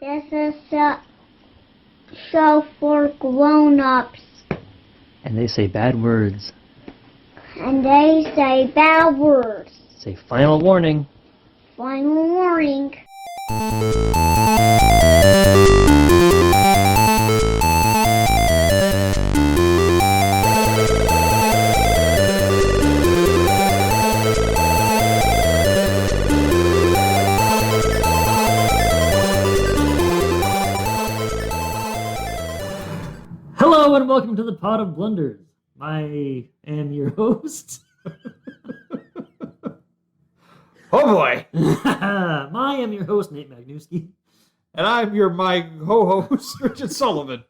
This is a show for grown-ups. And they say bad words. And they say bad words. Say final warning. Final warning. Hello and welcome to the Pot of Blunders. I am your host. Oh boy! I am your host, Nate Magnuski. And I'm my co-host, Richard Sullivan.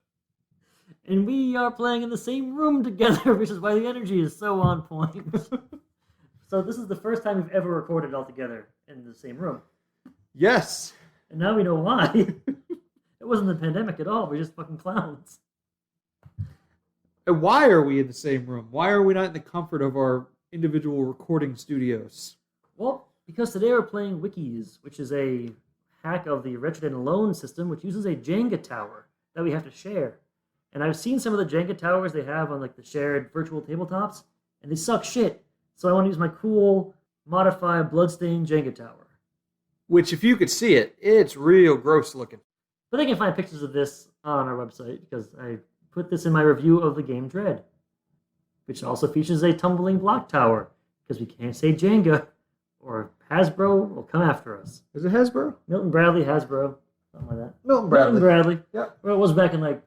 And we are playing in the same room together, which is why the energy is so on point. So this is the first time we've ever recorded all together in the same room. Yes. And now we know why. It wasn't the pandemic at all. We're just fucking clowns. And why are we in the same room? Why are we not in the comfort of our individual recording studios? Well, because today we're playing Wickies, which is a hack of the Wretched and Alone system, which uses a Jenga tower that we have to share. And I've seen some of the Jenga towers they have on like the shared virtual tabletops, and they suck shit. So I want to use my cool, modified, bloodstained Jenga tower. Which, if you could see it, it's real gross looking. But they can find pictures of this on our website, because I put this in my review of the game Dread, which also features a tumbling block tower, because we can't say Jenga, or Hasbro will come after us. Is it Hasbro? Milton Bradley, Hasbro, something like that. Milton Bradley. Yep. Well, it was back in like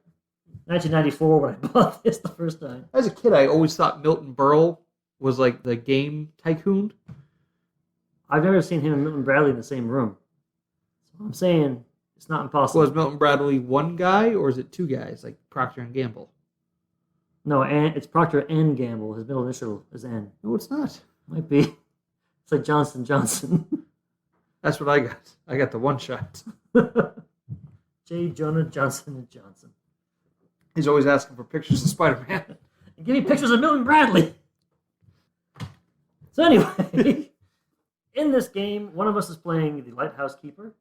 1994 when I bought this the first time. As a kid, I always thought Milton Berle was like the game tycoon. I've never seen him and Milton Bradley in the same room. So I'm saying it's not impossible. Was Milton Bradley one guy, or is it two guys, like Procter and Gamble? No, it's Procter N. Gamble. His middle initial is N. No, it's not. Might be. It's like Johnson Johnson. That's what I got. I got the one shot. J. Jonah Johnson & Johnson. He's always asking for pictures of Spider-Man. And give me pictures of Milton Bradley. So anyway, in this game, one of us is playing the lighthouse keeper,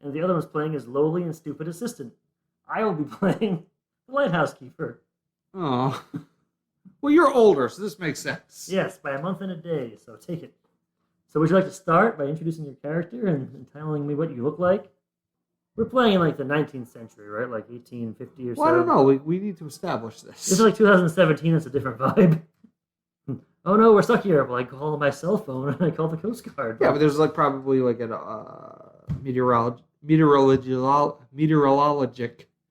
and the other one's playing his lowly and stupid assistant. I will be playing the lighthouse keeper. Oh. Well, you're older, so this makes sense. Yes, by a month and a day, so take it. So would you like to start by introducing your character and telling me what you look like? We're playing in like the 19th century, right? Like 1850 or so. Well, I don't know. We need to establish this. This is like 2017. It's a different vibe. Oh no, we're stuck here. Well, I call my cell phone and I call the Coast Guard. Yeah, but there's like probably like a meteorologic.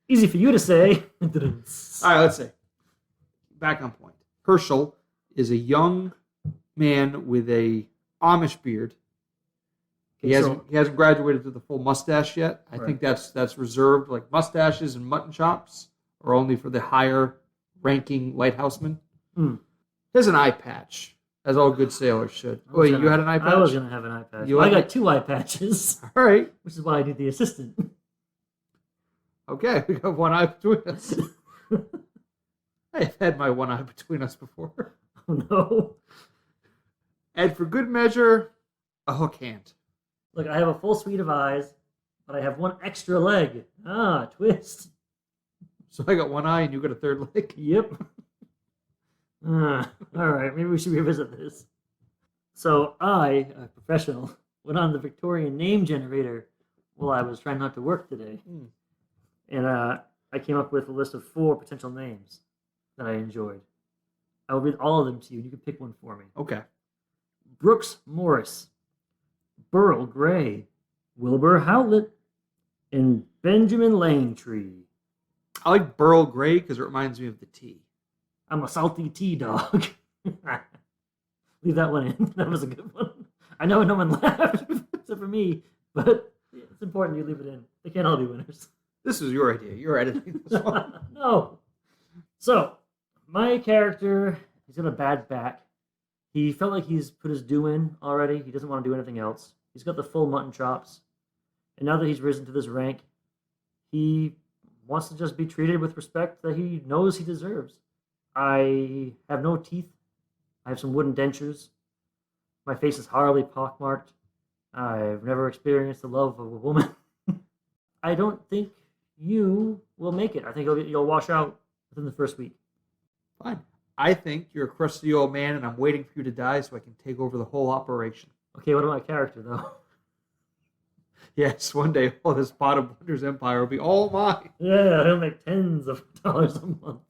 Easy for you to say. All right, let's see. Back on point. Herschel is a young man with a Amish beard. He hasn't graduated to the full mustache yet. I think that's reserved. Like mustaches and mutton chops are only for the higher ranking lighthousemen. Mm. He has an eye patch, as all good sailors should. Wait, you had an eye patch? I was going to have an eye patch. I got 2 eye patches. All right. Which is why I need the assistant. Okay, we got one eye between us. I've had my one eye between us before. Oh no. And for good measure, a hook hand. Look, I have a full suite of eyes, but I have one extra leg. Ah, twist. So I got one eye and you got a third leg? Yep. All right, maybe we should revisit this. So I, a professional, went on the Victorian name generator while I was trying not to work today. And I came up with a list of 4 potential names that I enjoyed. I will read all of them to you, and you can pick one for me. Okay. Brooks Morris, Burl Gray, Wilbur Howlett, and Benjamin Langtree. I like Burl Gray because it reminds me of the tea. I'm a salty tea dog. Leave that one in. That was a good one. I know no one laughed except for me, but it's important you leave it in. They can't all be winners. This was your idea. You're editing this one. No. So, my character, he's got a bad back. He felt like he's put his due in already. He doesn't want to do anything else. He's got the full mutton chops. And now that he's risen to this rank, he wants to just be treated with respect that he knows he deserves. I have no teeth. I have some wooden dentures. My face is horribly pockmarked. I've never experienced the love of a woman. I don't think you will make it. I think you'll wash out within the first week. Fine. I think you're a crusty old man, and I'm waiting for you to die so I can take over the whole operation. Okay, what about my character, though? Yes, one day all this Pot of Blunders empire will be all mine. Yeah, he'll make tens of dollars a month.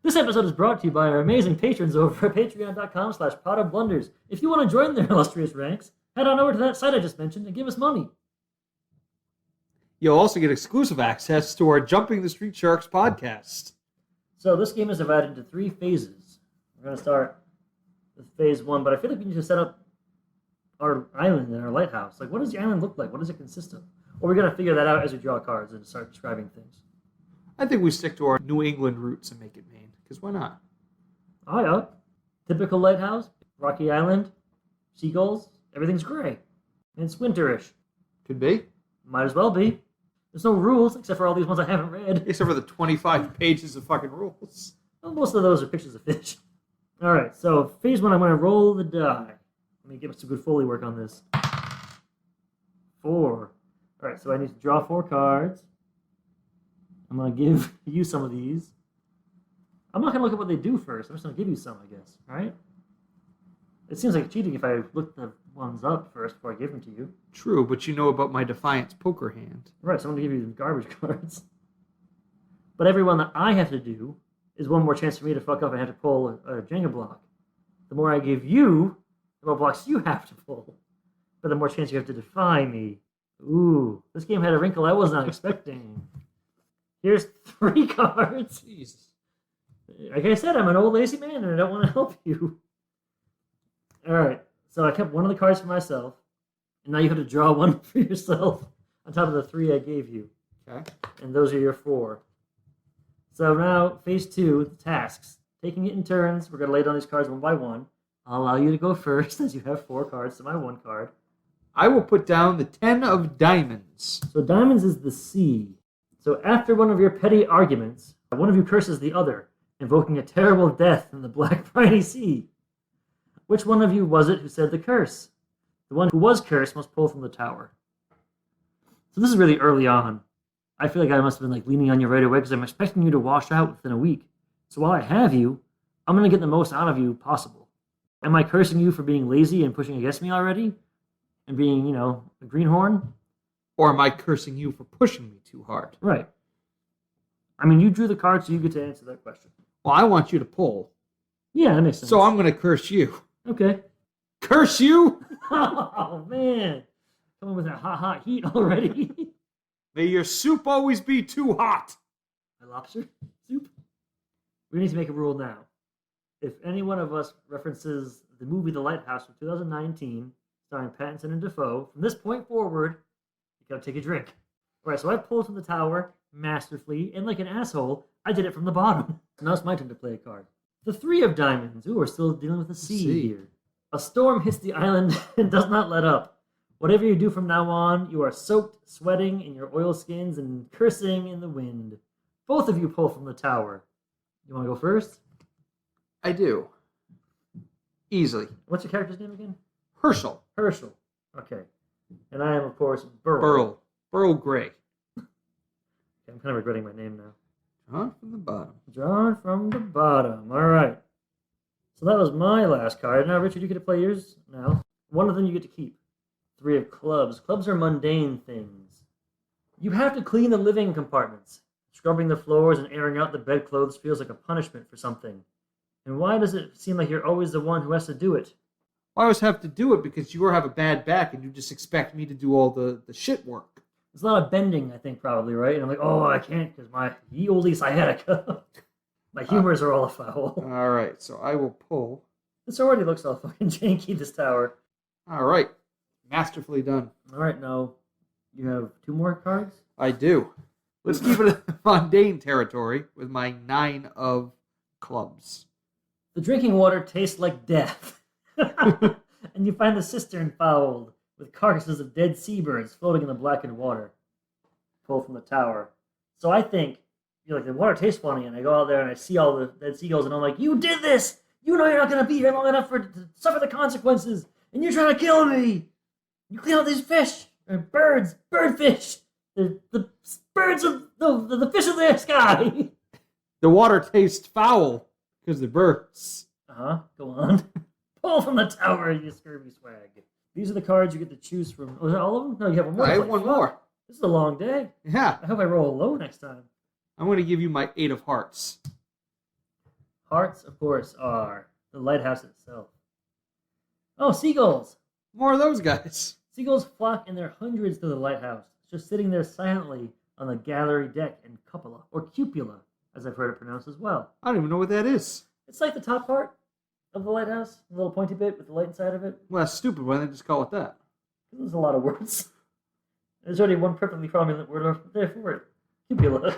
This episode is brought to you by our amazing patrons over at patreon.com/potofblunders. If you want to join their illustrious ranks, head on over to that site I just mentioned and give us money. You'll also get exclusive access to our Jumping the Street Sharks podcast. So this game is divided into 3 phases. We're going to start with phase 1, but I feel like we need to set up our island and our lighthouse. Like, what does the island look like? What does it consist of? Or we're going to figure that out as we draw cards and start describing things. I think we stick to our New England roots and make it Maine, because why not? Oh, yeah. Typical lighthouse, rocky island, seagulls, everything's gray. And it's winterish. Could be. Might as well be. There's no rules, except for all these ones I haven't read. Except for the 25 pages of fucking rules. Well, most of those are pictures of fish. Alright, so phase 1, I'm going to roll the die. Let me get some good Foley work on this. 4. Alright, so I need to draw 4 cards. I'm going to give you some of these. I'm not going to look at what they do first. I'm just going to give you some, I guess. Alright? It seems like cheating if I look the ones up first before I give them to you. True, but you know about my Defiance poker hand. Right, so I'm going to give you the garbage cards. But every one that I have to do is one more chance for me to fuck up and have to pull a Jenga block. The more I give you, the more blocks you have to pull. But the more chance you have to defy me. Ooh, this game had a wrinkle I was not expecting. Here's 3 cards. Jesus. Like I said, I'm an old lazy man and I don't want to help you. Alright, so I kept one of the cards for myself. And now you have to draw one for yourself on top of the 3 I gave you. Okay. And those are your 4. So now, phase 2, the tasks. Taking it in turns, we're going to lay down these cards one by one. I'll allow you to go first, as you have 4 cards to my 1 card. I will put down the 10 of diamonds. So diamonds is the sea. So after one of your petty arguments, one of you curses the other, invoking a terrible death in the black briny sea. Which one of you was it who said the curse? The one who was cursed must pull from the tower. So this is really early on. I feel like I must have been leaning on you right away because I'm expecting you to wash out within a week. So while I have you, I'm going to get the most out of you possible. Am I cursing you for being lazy and pushing against me already? And being, a greenhorn? Or am I cursing you for pushing me too hard? Right. I mean, you drew the card, so you get to answer that question. Well, I want you to pull. Yeah, that makes sense. So I'm going to curse you. Okay. Curse you? Oh, man. Coming with that hot heat already. May your soup always be too hot. My lobster soup? We need to make a rule now. If any one of us references the movie The Lighthouse from 2019, starring Pattinson and Defoe, from this point forward, you gotta take a drink. Alright, so I pulled from the tower masterfully, and like an asshole, I did it from the bottom. Now it's my turn to play a card. The 3 of diamonds. Ooh, we're still dealing with the sea here. A storm hits the island and does not let up. Whatever you do from now on, you are soaked, sweating in your oilskins, and cursing in the wind. Both of you pull from the tower. You want to go first? I do. Easily. What's your character's name again? Herschel. Herschel. Okay. And I am, of course, Burl. Burl Gray. I'm kind of regretting my name now. Drawn from the bottom. Drawn from the bottom. All right. So that was my last card. Now, Richard, you get to play yours now. One of them you get to keep. 3 of clubs. Clubs are mundane things. You have to clean the living compartments. Scrubbing the floors and airing out the bedclothes feels like a punishment for something. And why does it seem like you're always the one who has to do it? I always have to do it because you have a bad back and you just expect me to do all the shit work. There's a lot of bending, I think, probably, right? And I'm like, oh, I can't because my ye olde sciatica. My humors are all afoul. All right, so I will pull. This already looks all fucking janky, this tower. All right. Masterfully done. All right, now you have 2 more cards? I do. Let's keep it in mundane territory with my 9 of clubs. The drinking water tastes like death. And you find the cistern fouled, with carcasses of dead seabirds floating in the blackened water. Pull from the tower. So I think, the water tastes funny, and I go out there and I see all the dead seagulls, and I'm like, you did this! You know you're not going to be here long enough to suffer the consequences, and you're trying to kill me! You clean out these fish, or birdfish, The birds of the fish of the sky. The water tastes foul because the birds. Go on. Pull from the tower, you scurvy swag. These are the cards you get to choose from. Oh, is that all of them? No, you have one more. I have one more. This is a long day. Yeah. I hope I roll low next time. I'm going to give you my 8 of hearts. Hearts, of course, are the lighthouse itself. Oh, seagulls. More of those guys. Seagulls flock in their hundreds to the lighthouse, just sitting there silently on the gallery deck and cupola, or cupola, as I've heard it pronounced as well. I don't even know what that is. It's like the top part of the lighthouse, the little pointy bit with the light inside of it. Well, that's stupid. Why don't they just call it that? There's a lot of words. There's already one perfectly prominent word there for it. Cupola.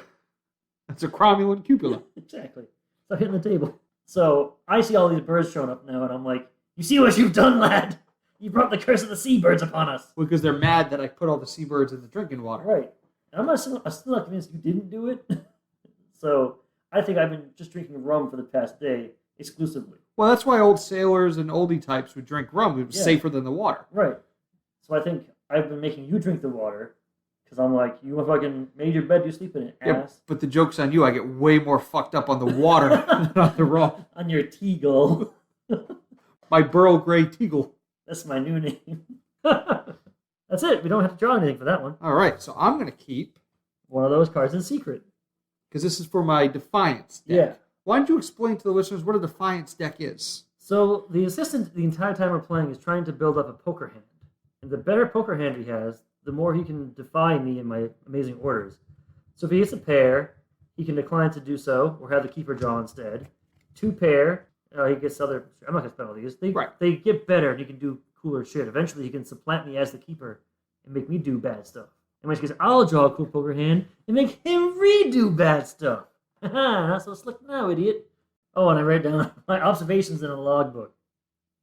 That's a cromulent cupola. Exactly. Stop hitting the table. So I see all these birds showing up now, and I'm like, you see what you've done, lad? You brought the curse of the seabirds upon us. Because they're mad that I put all the seabirds in the drinking water. Right. And I'm still not convinced you didn't do it. So I think I've been just drinking rum for the past day exclusively. Well, that's why old sailors and oldie types would drink rum. It was safer than the water. Right. So I think I've been making you drink the water because I'm like, you fucking made your bed, you sleep in it, ass. Yeah, but the joke's on you. I get way more fucked up on the water than on the rum. On your Teagle. My Burl Grey Teagle. That's my new name. That's it. We don't have to draw anything for that one. All right, so I'm going to keep one of those cards in secret. Because this is for my Defiance deck. Yeah. Why don't you explain to the listeners what a Defiance deck is? So the assistant, the entire time we're playing, is trying to build up a poker hand. And the better poker hand he has, the more he can defy me in my amazing orders. So if he hits a pair, he can decline to do so, or have the keeper draw instead. 2 pair, he gets other... I'm not going to spell all these. They get better, and he can do cooler shit. Eventually, he can supplant me as the keeper and make me do bad stuff. In which case, I'll draw a cool poker hand and make him redo bad stuff. Haha, not so slick now, idiot. Oh, and I write down my observations in a logbook.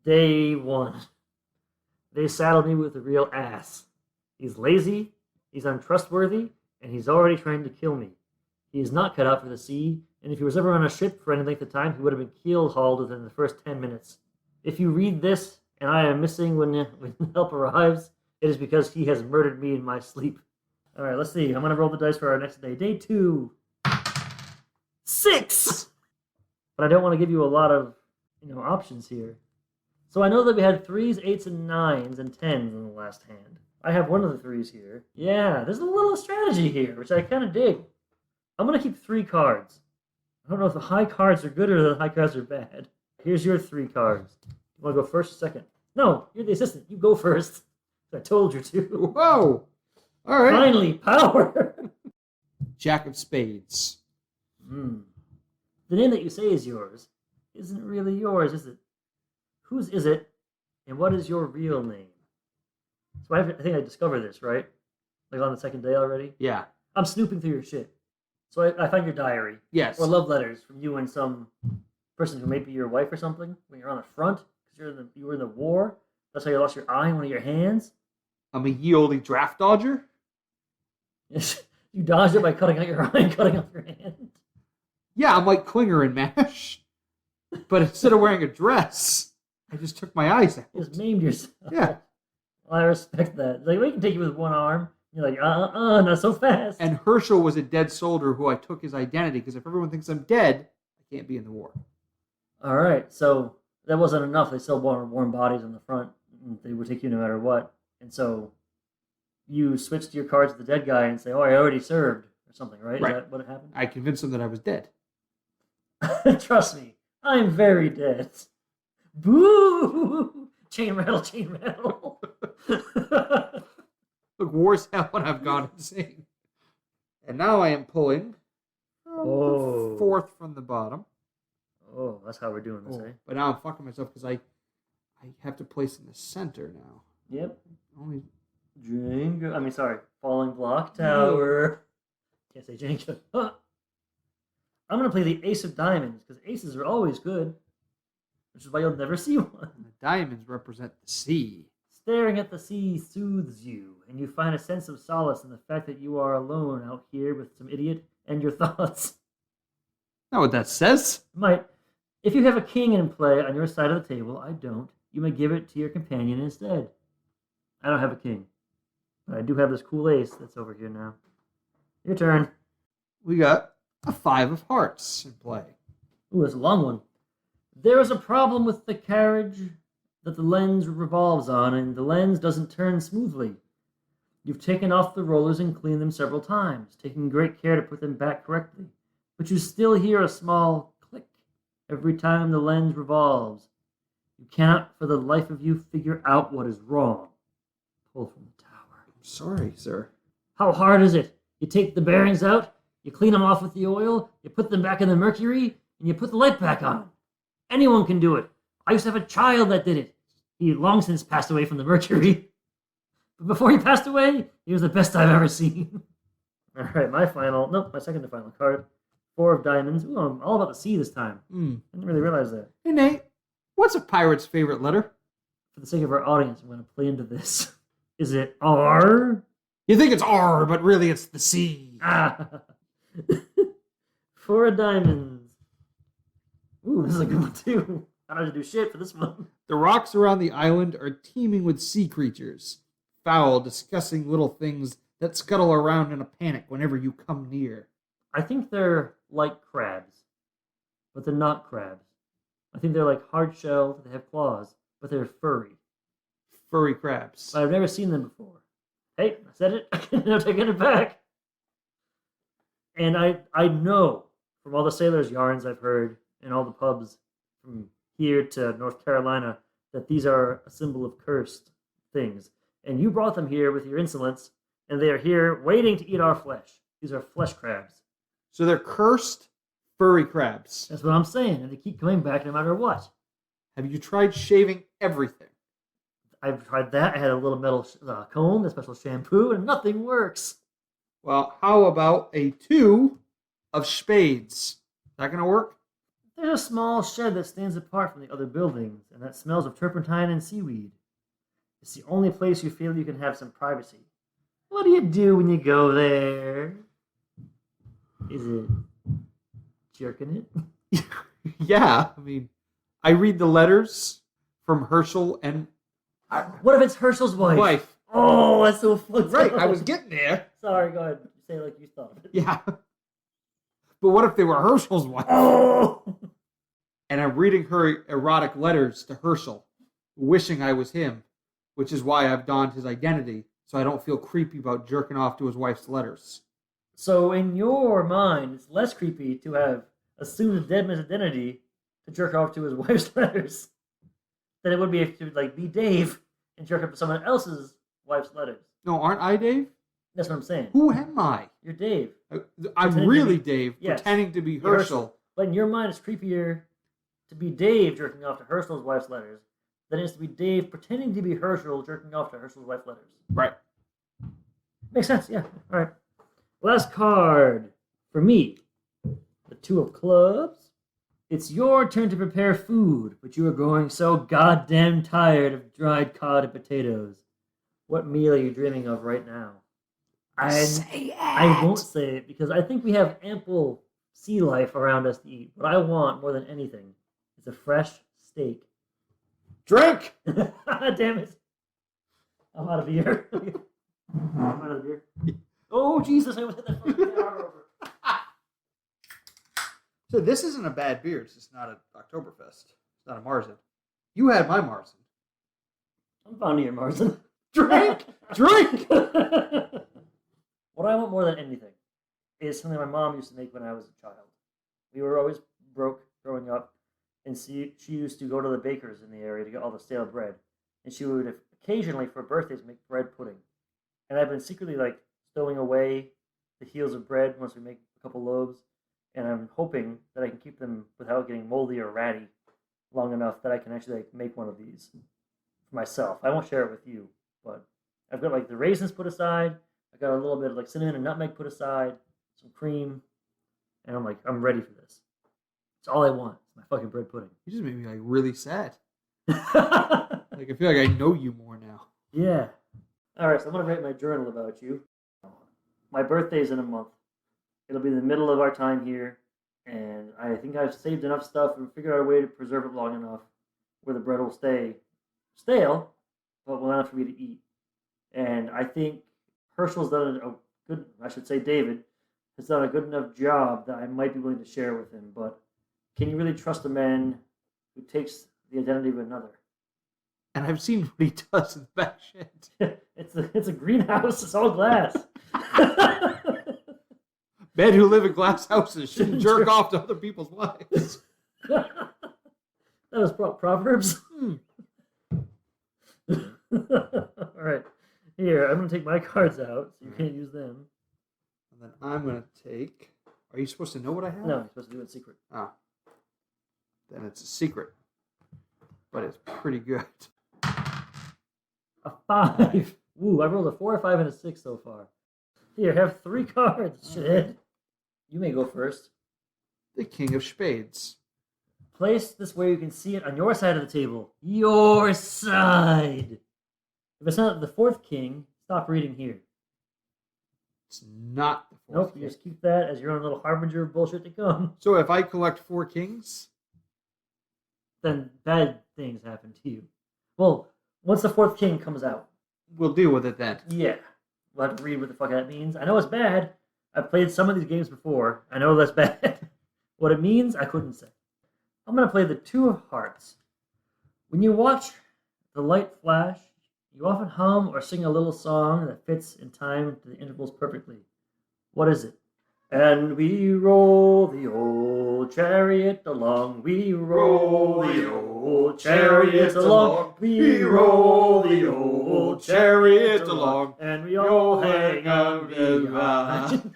Day 1. They saddled me with a real ass. He's lazy, he's untrustworthy, and he's already trying to kill me. He is not cut out for the sea, and if he was ever on a ship for any length of time, he would have been keel-hauled within the first 10 minutes. If you read this, and I am missing when help arrives, it is because he has murdered me in my sleep. All right, let's see. I'm going to roll the dice for our next day. Day 2. 6! But I don't want to give you a lot of, options here. So I know that we had 3s, 8s, and 9s, and 10s in the last hand. I have one of the 3s here. Yeah, there's a little strategy here, which I kind of dig. I'm going to keep 3 cards. I don't know if the high cards are good or the high cards are bad. Here's your 3 cards. You want to go first or second? No, you're the assistant. You go first. I told you to. Whoa! All right. Finally, power! Jack of Spades. The name that you say is yours isn't really yours, is it? Whose is it, and what is your real name? So I think I discovered this, right? Like on the second day already? Yeah. I'm snooping through your shit. So I find your diary. Yes. Or love letters from you and some person who may be your wife or something when you're on the front because you were in the war. That's how you lost your eye in one of your hands. I'm a ye olde draft dodger. You dodged it by cutting out your eye and cutting off your hand. Yeah, I'm like Klinger in MASH. But instead of wearing a dress, I just took my eyes out. You just maimed yourself. Yeah. Well, I respect that. Like, we can take you with one arm. You're like, not so fast. And Herschel was a dead soldier who I took his identity, because if everyone thinks I'm dead, I can't be in the war. All right, so that wasn't enough. They still wanted warm bodies on the front. They would take you no matter what. And so you switched your cards to the dead guy and say, oh, I already served, or something, right? Right. Is that what happened? I convinced him that I was dead. Trust me, I'm very dead. Boo! Chain rattle, chain rattle. Look, war's hell when I've gone insane. And now I am pulling the 4th from the bottom. Oh, that's how we're doing this, eh? But now I'm fucking myself because I have to place in the center now. Yep. Only Jenga. Falling block tower. Can't say Jenga. Huh. I'm going to play the Ace of Diamonds because aces are always good, which is why you'll never see one. The diamonds represent the sea. Staring at the sea soothes you, and you find a sense of solace in the fact that you are alone out here with some idiot and your thoughts. Not what that says. Might. If you have a king in play on your side of the table, I don't, you may give it to your companion instead. I don't have a king. But I do have this cool ace that's over here now. Your turn. We got a 5 of hearts in play. Ooh, that's a long one. There is a problem with the carriage that the lens revolves on, and the lens doesn't turn smoothly. You've taken off the rollers and cleaned them several times, taking great care to put them back correctly. But you still hear a small click every time the lens revolves. You cannot for the life of you figure out what is wrong. Pull from the tower. I'm sorry, sir. How hard is it? You take the bearings out, you clean them off with the oil, you put them back in the mercury, and you put the light back on. Anyone can do it. I used to have a child that did it. He long since passed away from the mercury. But before he passed away, he was the best I've ever seen. All right, my second to final card. 4 of diamonds. Ooh, I'm all about the sea this time. I didn't really realize that. Hey, Nate, what's a pirate's favorite letter? For the sake of our audience, I'm going to play into this. Is it R? You think it's R, but really it's the C. 4 of diamonds. Ooh, this is a good one, too. I don't have to do shit for this one. The rocks around the island are teeming with sea creatures. Foul, disgusting little things that scuttle around in a panic whenever you come near. I think they're like crabs, but they're not crabs. I think they're like hard shell, they have claws, but they're furry. Furry crabs. But I've never seen them before. Hey, I said it. I'm taking it back. And I know from all the sailors' yarns I've heard in all the pubs from here to North Carolina that these are a symbol of cursed things. And you brought them here with your insolence, and they are here waiting to eat our flesh. These are flesh crabs. So they're cursed furry crabs. That's what I'm saying, and they keep coming back no matter what. Have you tried shaving everything? I've tried that. I had a little metal comb, a special shampoo, and nothing works. Well, how about a 2 of spades? Is that going to work? There's a small shed that stands apart from the other buildings, and that smells of turpentine and seaweed. It's the only place you feel you can have some privacy. What do you do when you go there? Is it jerking it? Yeah, I mean, I read the letters from Herschel and... What if it's Herschel's wife? Oh, that's so funny. Right, I was getting there. Sorry, go ahead. Say it like you thought. Yeah. But what if they were Herschel's wife? Oh! And I'm reading her erotic letters to Herschel, wishing I was him, which is why I've donned his identity, so I don't feel creepy about jerking off to his wife's letters. So in your mind, it's less creepy to have assumed a dead man's identity to jerk off to his wife's letters than it would be if you would be Dave and jerk off to someone else's wife's letters. No, aren't I Dave? That's what I'm saying. Who am I? You're Dave. I'm really Dave, yes, pretending to be Herschel. But in your mind, it's creepier to be Dave jerking off to Herschel's wife's letters than it is to be Dave pretending to be Herschel jerking off to Herschel's wife's letters. Right. Makes sense, yeah. All right. Last card for me. The 2 of clubs. It's your turn to prepare food, but you are growing so goddamn tired of dried cod and potatoes. What meal are you dreaming of right now? I won't say it because I think we have ample sea life around us to eat. What I want more than anything is a fresh steak. Drink! Damn it. I'm out of beer. I'm out of beer. Oh, Jesus, I almost hit that fucking car over. So this isn't a bad beer. It's just not an Oktoberfest. It's not a Marzen. You had my Marzen. I'm fond of your Marzen. Drink! Drink! What I want more than anything is something my mom used to make when I was a child. We were always broke growing up, and she used to go to the bakers in the area to get all the stale bread. And she would occasionally, for birthdays, make bread pudding. And I've been secretly stowing away the heels of bread once we make a couple loaves. And I'm hoping that I can keep them without getting moldy or ratty long enough that I can actually make one of these for myself. I won't share it with you, but I've got the raisins put aside. I got a little bit of cinnamon and nutmeg put aside, some cream, and I'm ready for this. It's all I want. It's my fucking bread pudding. You just made me really sad. I feel like I know you more now. Yeah. All right, so I'm gonna write my journal about you. My birthday's in a month. It'll be the middle of our time here, and I think I've saved enough stuff and figured out a way to preserve it long enough where the bread will stay stale, but will enough for me to eat. And I think Herschel's done a good, I should say David, has done a good enough job that I might be willing to share with him, but can you really trust a man who takes the identity of another? And I've seen what he does in the back shed. It's a greenhouse. It's all glass. Men who live in glass houses shouldn't jerk off to other people's wives. That was Proverbs. All right. Here, I'm going to take my cards out, so you can't use them. And then I'm going to take... Are you supposed to know what I have? No, you're supposed to do it in secret. Ah. Then it's a secret. But it's pretty good. A 5. Woo, I rolled a 4, a 5, and a 6 so far. Here, have 3 cards, shithead. You may go first. The King of Spades. Place this where you can see it on your side of the table. Your side. If it's not the 4th king, stop reading here. It's not the 4th Nope, king. you just keep that as your own little harbinger of bullshit to come. So if I collect 4 kings... Then bad things happen to you. Well, once the 4th king comes out. We'll deal with it then. Yeah. We'll have to read what the fuck that means. I know it's bad. I've played some of these games before. I know that's bad. What it means, I couldn't say. I'm going to play the 2 of hearts. When you watch the light flash, you often hum or sing a little song that fits in time to the intervals perfectly. What is it? And we roll the old chariot along, we roll the old chariot along, we roll the old chariot along, and we all hang on behind.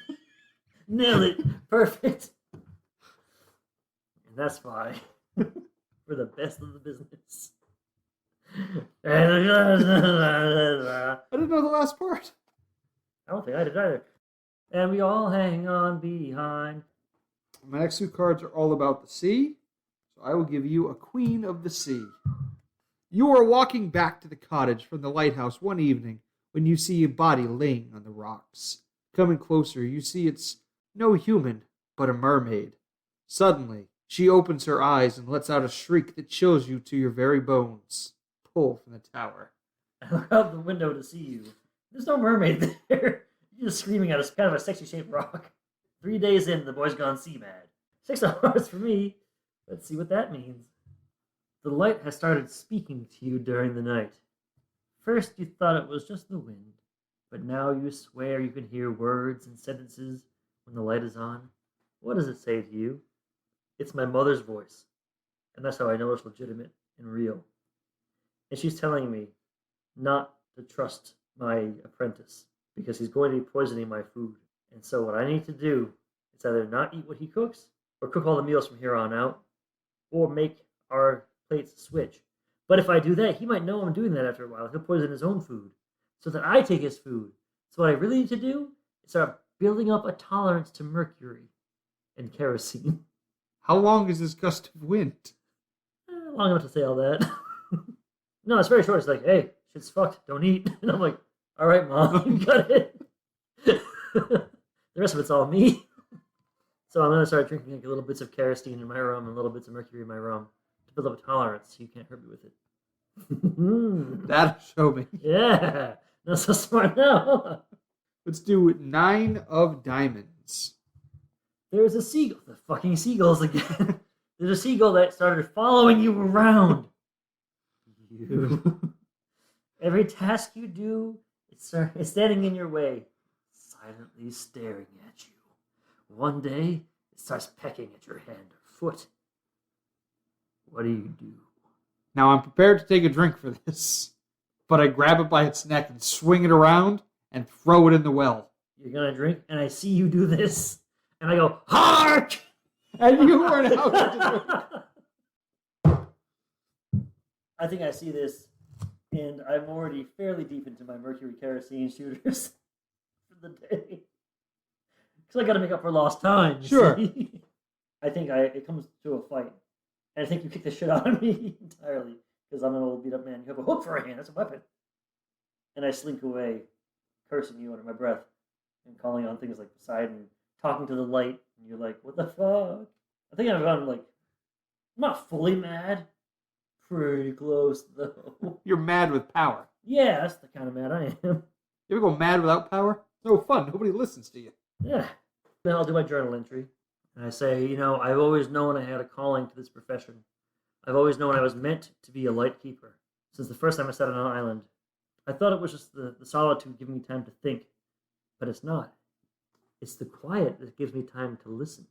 Nailed it. Perfect. And that's why we're the best of the business. I didn't know the last part. I don't think I did either. And we all hang on behind. My next 2 cards are all about the sea. So I will give you a Queen of the Sea. You are walking back to the cottage from the lighthouse one evening when you see a body laying on the rocks. Coming closer, you see it's no human, but a mermaid. Suddenly, she opens her eyes and lets out a shriek that chills you to your very bones. Pull from the tower. I look out the window to see you. There's no mermaid there. You're just screaming at us, kind of a sexy shaped rock. 3 days in, the boy's gone sea mad. 6 hours for me. Let's see what that means. The light has started speaking to you during the night. First, you thought it was just the wind, but now you swear you can hear words and sentences when the light is on. What does it say to you? It's my mother's voice, and that's how I know it's legitimate and real. And she's telling me not to trust my apprentice, because he's going to be poisoning my food. And so what I need to do is either not eat what he cooks, or cook all the meals from here on out, or make our plates switch. But if I do that, he might know I'm doing that after a while. He'll poison his own food, so that I take his food. So what I really need to do is start building up a tolerance to mercury and kerosene. How long is this gust of wind? Long enough to say all that. No, it's very short. It's like, hey, shit's fucked. Don't eat. And I'm like, all right, Mom, you got it. The rest of it's all me. So I'm going to start drinking like little bits of kerosene in my rum and little bits of mercury in my rum to build up a tolerance so you can't hurt me with it. That'll show me. Yeah. Not so smart now. Let's do 9 of diamonds. There's a seagull. The fucking seagulls again. There's a seagull that started following you around. You. Every task you do, it's standing in your way, silently staring at you. One day, it starts pecking at your hand or foot. What do you do? Now I'm prepared to take a drink for this, but I grab it by its neck and swing it around and throw it in the well. You're gonna drink, and I see you do this, and I go, HARK! And you weren't out to drink. I think I see this, and I'm already fairly deep into my mercury kerosene shooters for the day. Because I got to make up for lost time. Sure. See? I think it comes to a fight. And I think you kick the shit out of me entirely. Because I'm an old beat up man. You have a hook for a hand. That's a weapon. And I slink away, cursing you under my breath. And calling on things like Poseidon. Talking to the light. And you're like, what the fuck? I think I've gone like, I'm not fully mad. Pretty close, though. You're mad with power. Yeah, that's the kind of mad I am. You ever go mad without power? No fun. Nobody listens to you. Yeah. Then I'll do my journal entry. And I say, I've always known I had a calling to this profession. I've always known I was meant to be a light keeper. Since the first time I sat on an island, I thought it was just the solitude giving me time to think. But it's not. It's the quiet that gives me time to listen.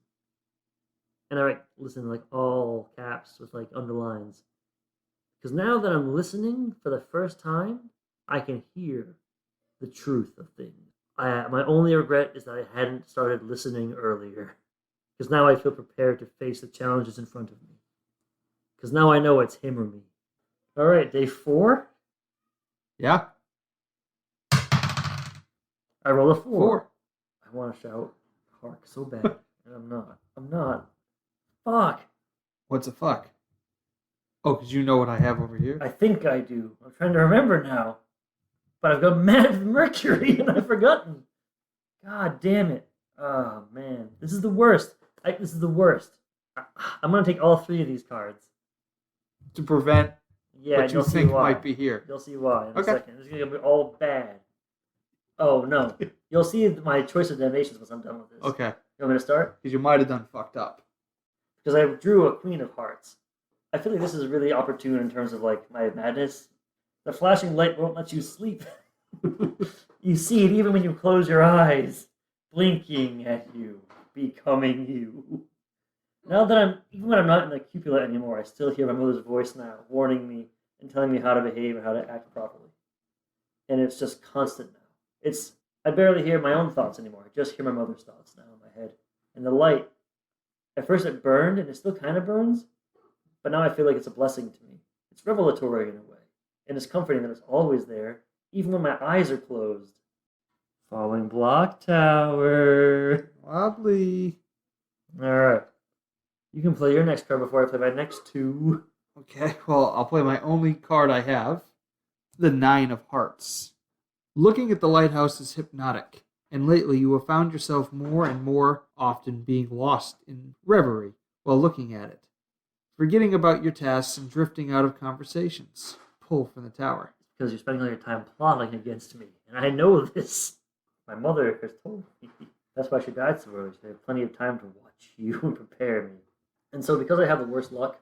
And I write listen like all caps with like underlines. Because now that I'm listening for the first time, I can hear the truth of things. My only regret is that I hadn't started listening earlier. Because now I feel prepared to face the challenges in front of me. Because now I know it's him or me. All right, day 4. Yeah. I roll a 4. 4. I want to shout HARK so bad. And I'm not. Fuck. What's a fuck? Oh, because you know what I have over here? I think I do. I'm trying to remember now. But I've got mad with Mercury and I've forgotten. God damn it. Oh, man. This is the worst. This is the worst. I'm going to take all 3 of these cards. To prevent what you you'll see think why. might be here. You'll see why in a Okay. second. This is going to be all bad. Oh, no. You'll see my choice of donations once I'm done with this. Okay. You want me to start? Because you might have done fucked up. Because I drew a Queen of Hearts. I feel like this is really opportune in terms of like my madness. The flashing light won't let you sleep. You see it even when you close your eyes, blinking at you, becoming you. Now that even when I'm not in the cupola anymore, I still hear my mother's voice now, warning me and telling me how to behave and how to act properly. And it's just constant now. I barely hear my own thoughts anymore. I just hear my mother's thoughts now in my head. And the light, at first it burned, and it still kind of burns, but now I feel like it's a blessing to me. It's revelatory in a way, and it's comforting that it's always there, even when my eyes are closed. Falling block tower. Wobbly. Alright. You can play your next card before I play my next 2. Okay, well, I'll play my only card I have. The 9 of Hearts. Looking at the lighthouse is hypnotic, and lately you have found yourself more and more often being lost in reverie while looking at it, forgetting about your tasks and drifting out of conversations. Pull from the tower. Because you're spending all your time plotting against me, and I know this. My mother has told me. That's why she died so early. She had plenty of time to watch you and prepare me. And so because I have the worst luck,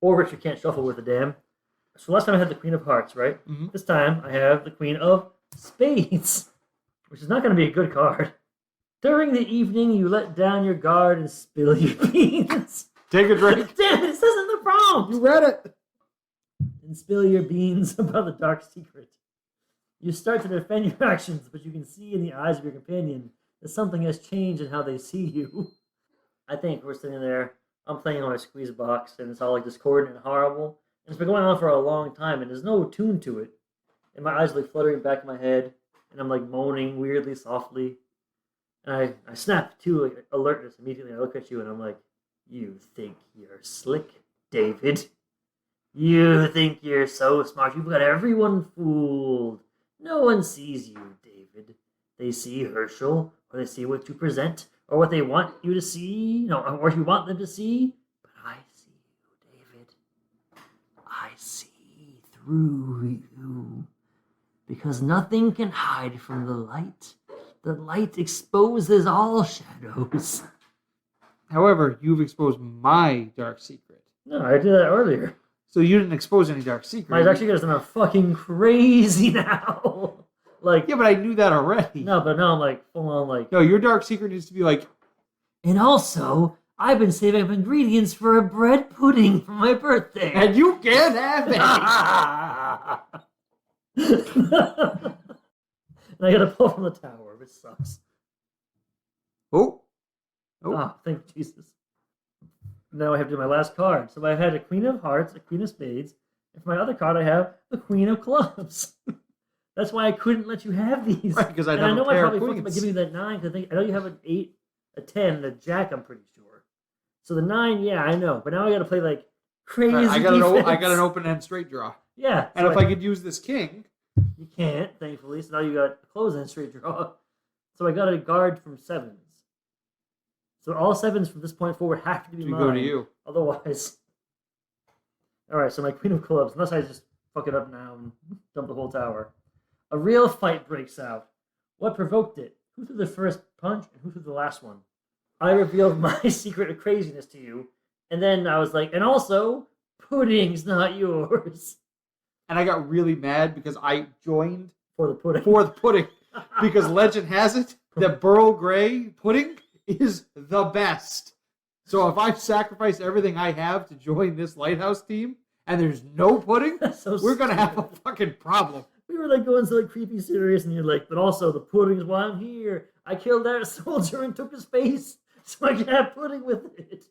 or Richard can't shuffle with a damn, so last time I had the Queen of Hearts, right? Mm-hmm. This time I have the Queen of Spades, which is not going to be a good card. During the evening, you let down your guard and spill your beans. Take a drink. Damn it, it says in the prompt. You read it. And spill your beans about the dark secret. You start to defend your actions, but you can see in the eyes of your companion that something has changed in how they see you. I think we're sitting there, I'm playing on my squeeze box, and it's all like discordant and horrible. And it's been going on for a long time, and there's no tune to it. And my eyes are like fluttering back in my head, and I'm like moaning weirdly, softly. And I snap to like, alertness immediately. I look at you, and I'm like, you think you're slick, David. You think you're so smart. You've got everyone fooled. No one sees you, David. They see Herschel, or they see what you present, or what they want you to see, or you want them to see. But I see you, David. I see through you. Because nothing can hide from the light. The light exposes all shadows. However, you've exposed my dark secret. No, I did that earlier. So you didn't expose any dark secret. My dark secret is I'm fucking crazy now. Like, yeah, but I knew that already. No, but now I'm like full on like. No, your dark secret needs to be like. And also, I've been saving up ingredients for a bread pudding for my birthday. And you can't have it. And I gotta pull from the tower, which sucks. Oh. Thank Jesus. Now I have to do my last card. So I had a Queen of Hearts, a Queen of Spades, and for my other card I have the Queen of Clubs. That's why I couldn't let you have these. Right, because I know I probably fucked queens. by giving you that 9, because I know you have an 8, a 10, and a Jack, I'm pretty sure. So the 9, yeah, I know. But now I gotta play like crazy I got an open end straight draw. Yeah. And so if I could use this king. You can't, thankfully. So now you got a close end straight draw. So I got a guard from 7s. So all 7s from this point forward have to be mine. Go to you. Otherwise. Alright, so my Queen of Clubs, unless I just fuck it up now and dump the whole tower. A real fight breaks out. What provoked it? Who threw the first punch and who threw the last one? I revealed my secret of craziness to you, and then I was like, and also, pudding's not yours. And I got really mad because I joined For the pudding. Because legend has it that Burl Grey pudding is the best. So if I sacrifice everything I have to join this lighthouse team and there's no pudding, So we're going to have a stupid. fucking problem. We were like going so like creepy serious, and you're like, but also the pudding's why I'm here. I killed that soldier and took his face so I can have pudding with it.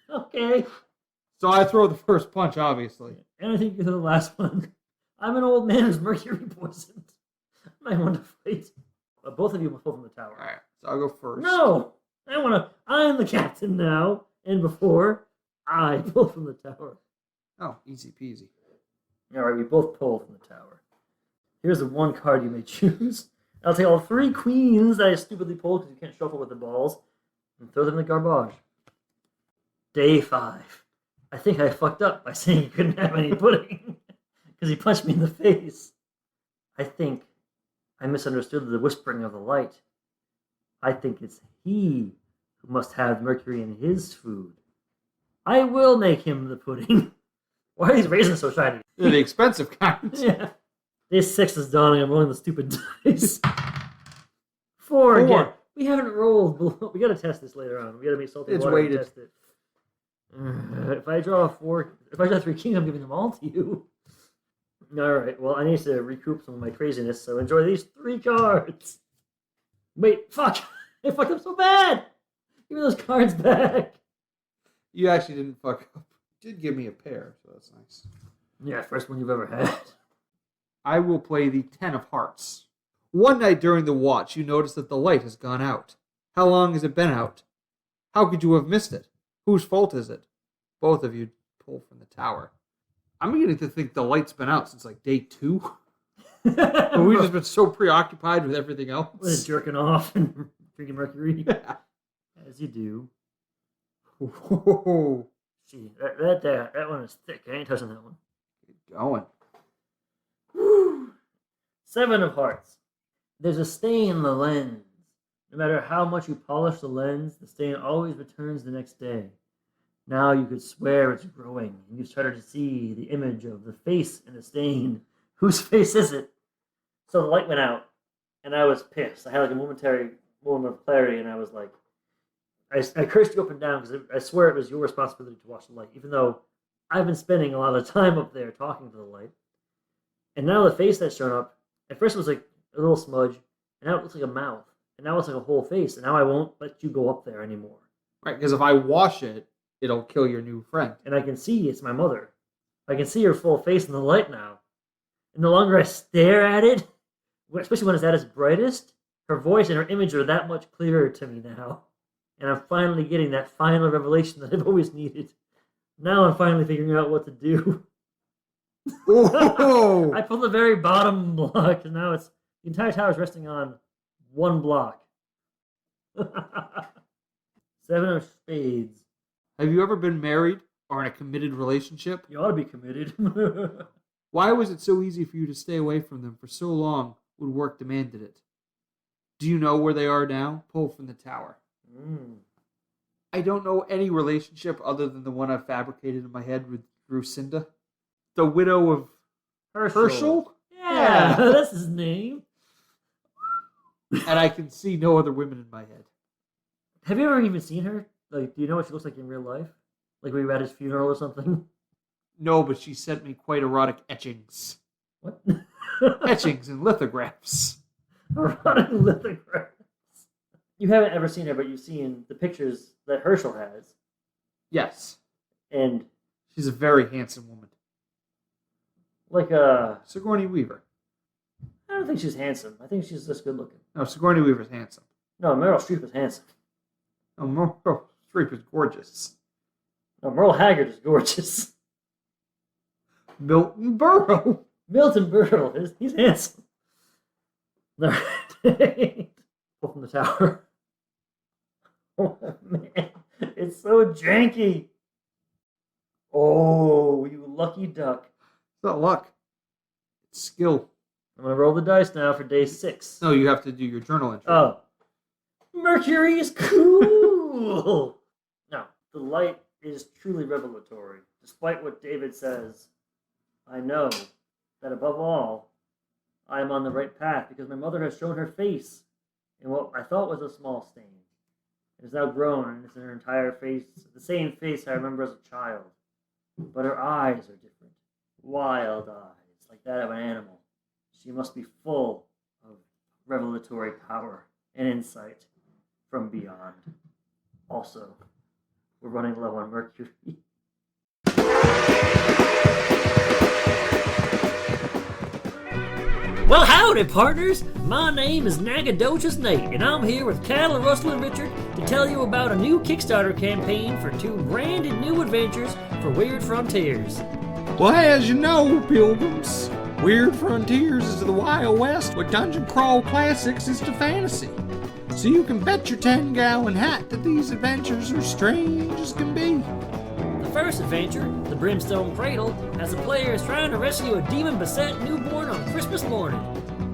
Okay. So I throw the first punch, obviously. And I think you're the last one. I'm an old man who's mercury poisoned. I want to fight. But both of you will pull from the tower. All right, so I'll go first. No! I'm the captain now. And before, I pull from the tower. Oh, easy peasy. Alright, we both pull from the tower. Here's the one card you may choose. I'll take all 3 queens that I stupidly pulled because you can't shuffle with the balls and throw them in the garbage. Day 5. I think I fucked up by saying you couldn't have any pudding because he punched me in the face. I think I misunderstood the whispering of the light. I think it's he who must have mercury in his food. I will make him the pudding. Why are these raisins so shiny? They're the expensive kind. Yeah. Day 6 is dawning. I'm rolling the stupid dice. 4 again. We haven't rolled. We got to test this later on. We got to make salty It's water weighted. and test it. If I draw 3 kings, I'm giving them all to you. All right. Well, I need to recoup some of my craziness. So enjoy these 3 cards. Wait, fuck! I fucked up so bad. Give me those cards back. You actually didn't fuck up. You did give me a pair, so that's nice. Yeah, first one you've ever had. I will play the 10 of hearts. One night during the watch, you notice that the light has gone out. How long has it been out? How could you have missed it? Whose fault is it? Both of you pull from the tower. I'm beginning to think the light's been out since like day 2. But we've just been so preoccupied with everything else. With jerking off and drinking mercury. As you do. Whoa. See, that one is thick. I ain't touching that one. Keep going. Woo. 7 of hearts. There's a stain in the lens. No matter how much you polish the lens, the stain always returns the next day. Now you could swear it's growing, and you've started to see the image of the face in the stain. Whose face is it? So the light went out, and I was pissed. I had like a momentary moment of clarity, and I was like, I cursed you up and down because I swear it was your responsibility to watch the light, even though I've been spending a lot of time up there talking to the light. And now the face that's shown up, at first it was like a little smudge, and now it looks like a mouth, and now it's like a whole face, and now I won't let you go up there anymore. Right, because if I wash it, it'll kill your new friend. And I can see it's my mother. I can see her full face in the light now. And the longer I stare at it, especially when it's at its brightest, her voice and her image are that much clearer to me now. And I'm finally getting that final revelation that I've always needed. Now I'm finally figuring out what to do. Oh! I pulled the very bottom block, and now it's the entire tower is resting on one block. 7 of spades. Have you ever been married or in a committed relationship? You ought to be committed. Why was it so easy for you to stay away from them for so long when work demanded it? Do you know where they are now? Pull from the tower. I don't know any relationship other than the one I've fabricated in my head with Drusinda. The widow of Herschel? Yeah, that's his name. And I can see no other women in my head. Have you ever even seen her? Like, do you know what she looks like in real life? Like, were you at his funeral or something? No, but she sent me quite erotic etchings. What? Etchings and lithographs. Erotic lithographs. You haven't ever seen her, but you've seen the pictures that Herschel has. Yes. And She's a very handsome woman. like Sigourney Weaver. I don't think she's handsome. I think she's just good looking. No, Sigourney Weaver's handsome. No, Meryl Streep is handsome. No, Meryl Streep is gorgeous. No, Merle Haggard is gorgeous. Milton Berle. Milton Berle, he's handsome. No, pull from the tower. Oh man, it's so janky. Oh, you lucky duck. It's not luck. skill. I'm going to roll the dice now for day 6. No, you have to do your journal entry. Oh. Mercury is cool! No, the light is truly revelatory. Despite what David says, I know that above all, I am on the right path because my mother has shown her face in what I thought was a small stain. It has now grown and it's in her entire face, the same face I remember as a child. But her eyes are different. Wild eyes, like that of an animal. She must be full of revelatory power and insight from beyond. Also, we're running low on mercury. Well, howdy, partners! My name is Nagadoches Nate, and I'm here with Cattle Rustling Richard to tell you about a new Kickstarter campaign for 2 brand new adventures for Weird Frontiers. Well, as you know, pilgrims, Weird Frontiers is to the Wild West what Dungeon Crawl Classics is to fantasy. So you can bet your 10-gallon hat that these adventures are strange as can be. The first adventure, The Brimstone Cradle, has the players trying to rescue a demon-beset newborn on Christmas morning.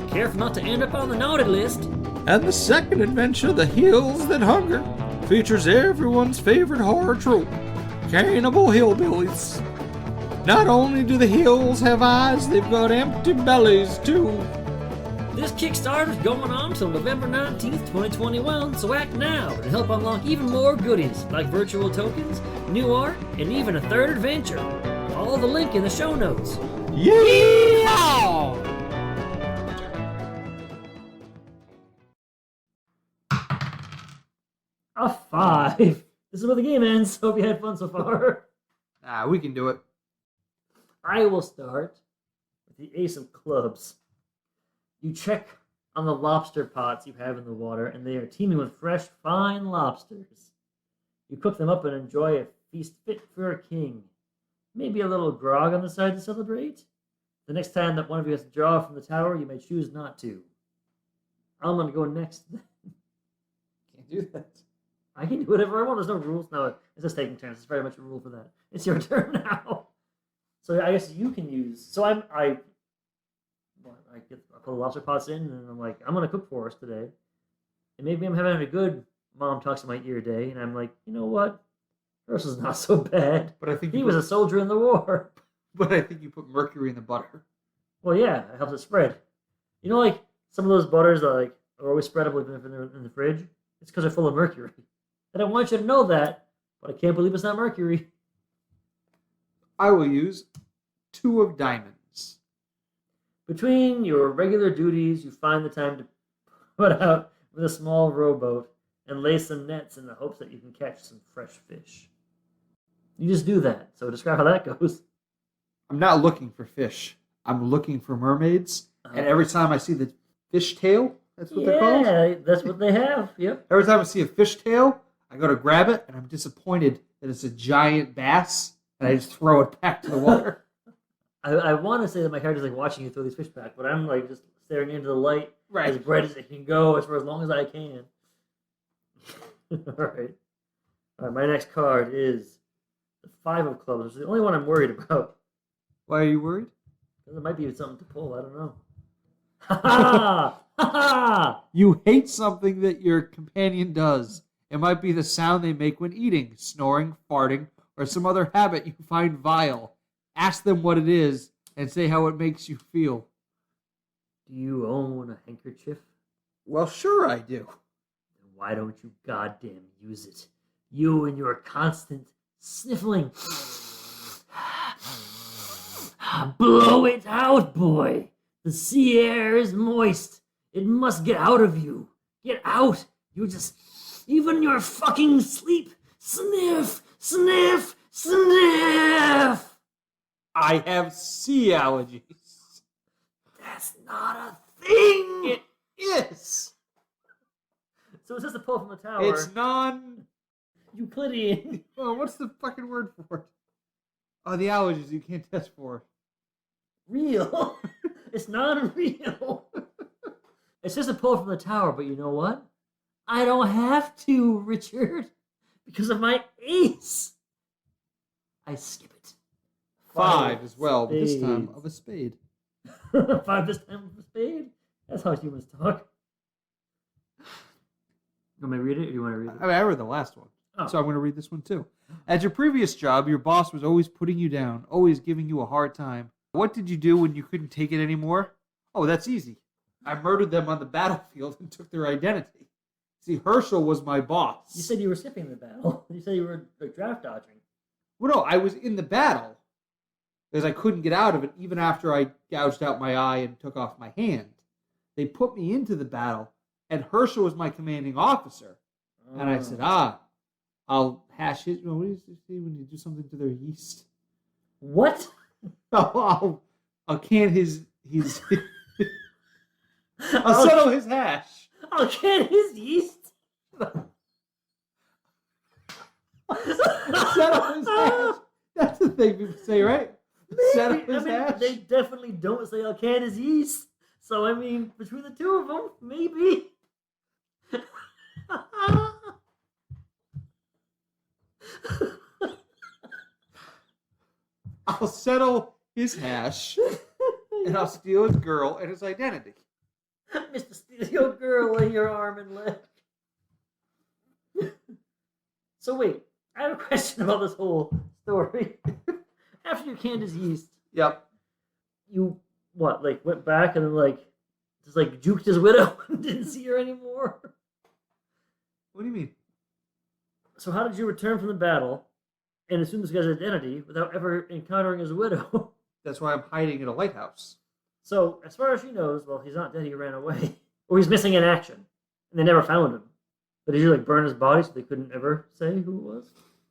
Careful not to end up on the naughty list. And the second adventure, The Hills That Hunger, features everyone's favorite horror trope, cannibal hillbillies. Not only do the hills have eyes, they've got empty bellies too. This Kickstarter's going on till November 19th, 2021, so act now to help unlock even more goodies like virtual tokens, new art, and even a third adventure. Follow the link in the show notes. Yeehaw! A 5. This is where the game ends. Hope you had fun so far. We can do it. I will start with the Ace of Clubs. You check on the lobster pots you have in the water, and they are teeming with fresh, fine lobsters. You cook them up and enjoy a feast fit for a king. Maybe a little grog on the side to celebrate. The next time that one of you has to draw from the tower, you may choose not to. I'm going to go next. Can't do that. I can do whatever I want. There's no rules. No, it's just taking turns. It's very much a rule for that. It's your turn now. So I guess you can use... So I put the lobster pots in, and I'm like, I'm going to cook for us today. And maybe I'm having a good Mom Talks in My Ear day, and I'm like, you know what? Herschel's not so bad. But I think he was a soldier in the war. But I think you put mercury in the butter. Well, yeah, it helps it spread. You know, like, some of those butters that are always spread up even if they're in the fridge? It's because they're full of mercury. And I want you to know that, but I can't believe it's not mercury. I will use 2 of diamonds. Between your regular duties, you find the time to put out with a small rowboat and lay some nets in the hopes that you can catch some fresh fish. You just do that. So describe how that goes. I'm not looking for fish. I'm looking for mermaids. And every time I see the fish tail, that's what they're called? Yeah, that's what they have. Yep. Every time I see a fish tail, I go to grab it, and I'm disappointed that it's a giant bass, and I just throw it back to the water. I want to say that my character's like watching you throw these fish back, but I'm like just staring into the light as bright as it can go for as long as I can. All right. My next card is the 5 of Clubs, which is the only one I'm worried about. Why are you worried? Because it might be something to pull. I don't know. Ha ha! Ha ha! You hate something that your companion does. It might be the sound they make when eating, snoring, farting, or some other habit you find vile. Ask them what it is and say how it makes you feel. Do you own a handkerchief? Well, sure I do. Then why don't you goddamn use it? You and your constant sniffling. Blow it out, boy. The sea air is moist. It must get out of you. Get out. You just... Even your fucking sleep. Sniff, sniff, sniff. I have sea allergies. That's not a thing. It is. So it's just a pull from the tower. It's Euclidean. Oh, what's the fucking word for it? Oh, the allergies you can't test for. Real. It's not real. It's just a pull from the tower, but you know what? I don't have to, Richard, because of my ace. I skip it. 5 as well, but this time spades. of a spade. 5 this time with a spade? That's how humans talk. You want me to read it, or do you want to read it? I read the last one, so I'm going to read this one too. At your previous job, your boss was always putting you down, always giving you a hard time. What did you do when you couldn't take it anymore? Oh, that's easy. I murdered them on the battlefield and took their identity. See, Herschel was my boss. You said you were skipping the battle. You said you were draft dodging. Well, no, I was in the battle because I couldn't get out of it even after I gouged out my eye and took off my hand. They put me into the battle, and Herschel was my commanding officer. Oh. And I said, I'll hash his... What do you say when you do something to their yeast? What? I'll can his I'll settle his hash. I'll can his yeast. Settle his hash. That's the thing people say, right? Settle his hash. They definitely don't say I'll can his yeast. So, I mean, between the two of them, maybe. I'll settle his hash, and I'll steal his girl and his identity. Mr. Steal your girl and your arm and leg. So wait, I have a question about this whole story. After you canned his yeast, yep, you went back and then just juked his widow and didn't see her anymore? What do you mean? So how did you return from the battle and assume this guy's identity without ever encountering his widow? That's why I'm hiding in a lighthouse. So, as far as she knows, well, he's not dead, he ran away. Or he's missing in action. And they never found him. But did you, burn his body so they couldn't ever say who it was?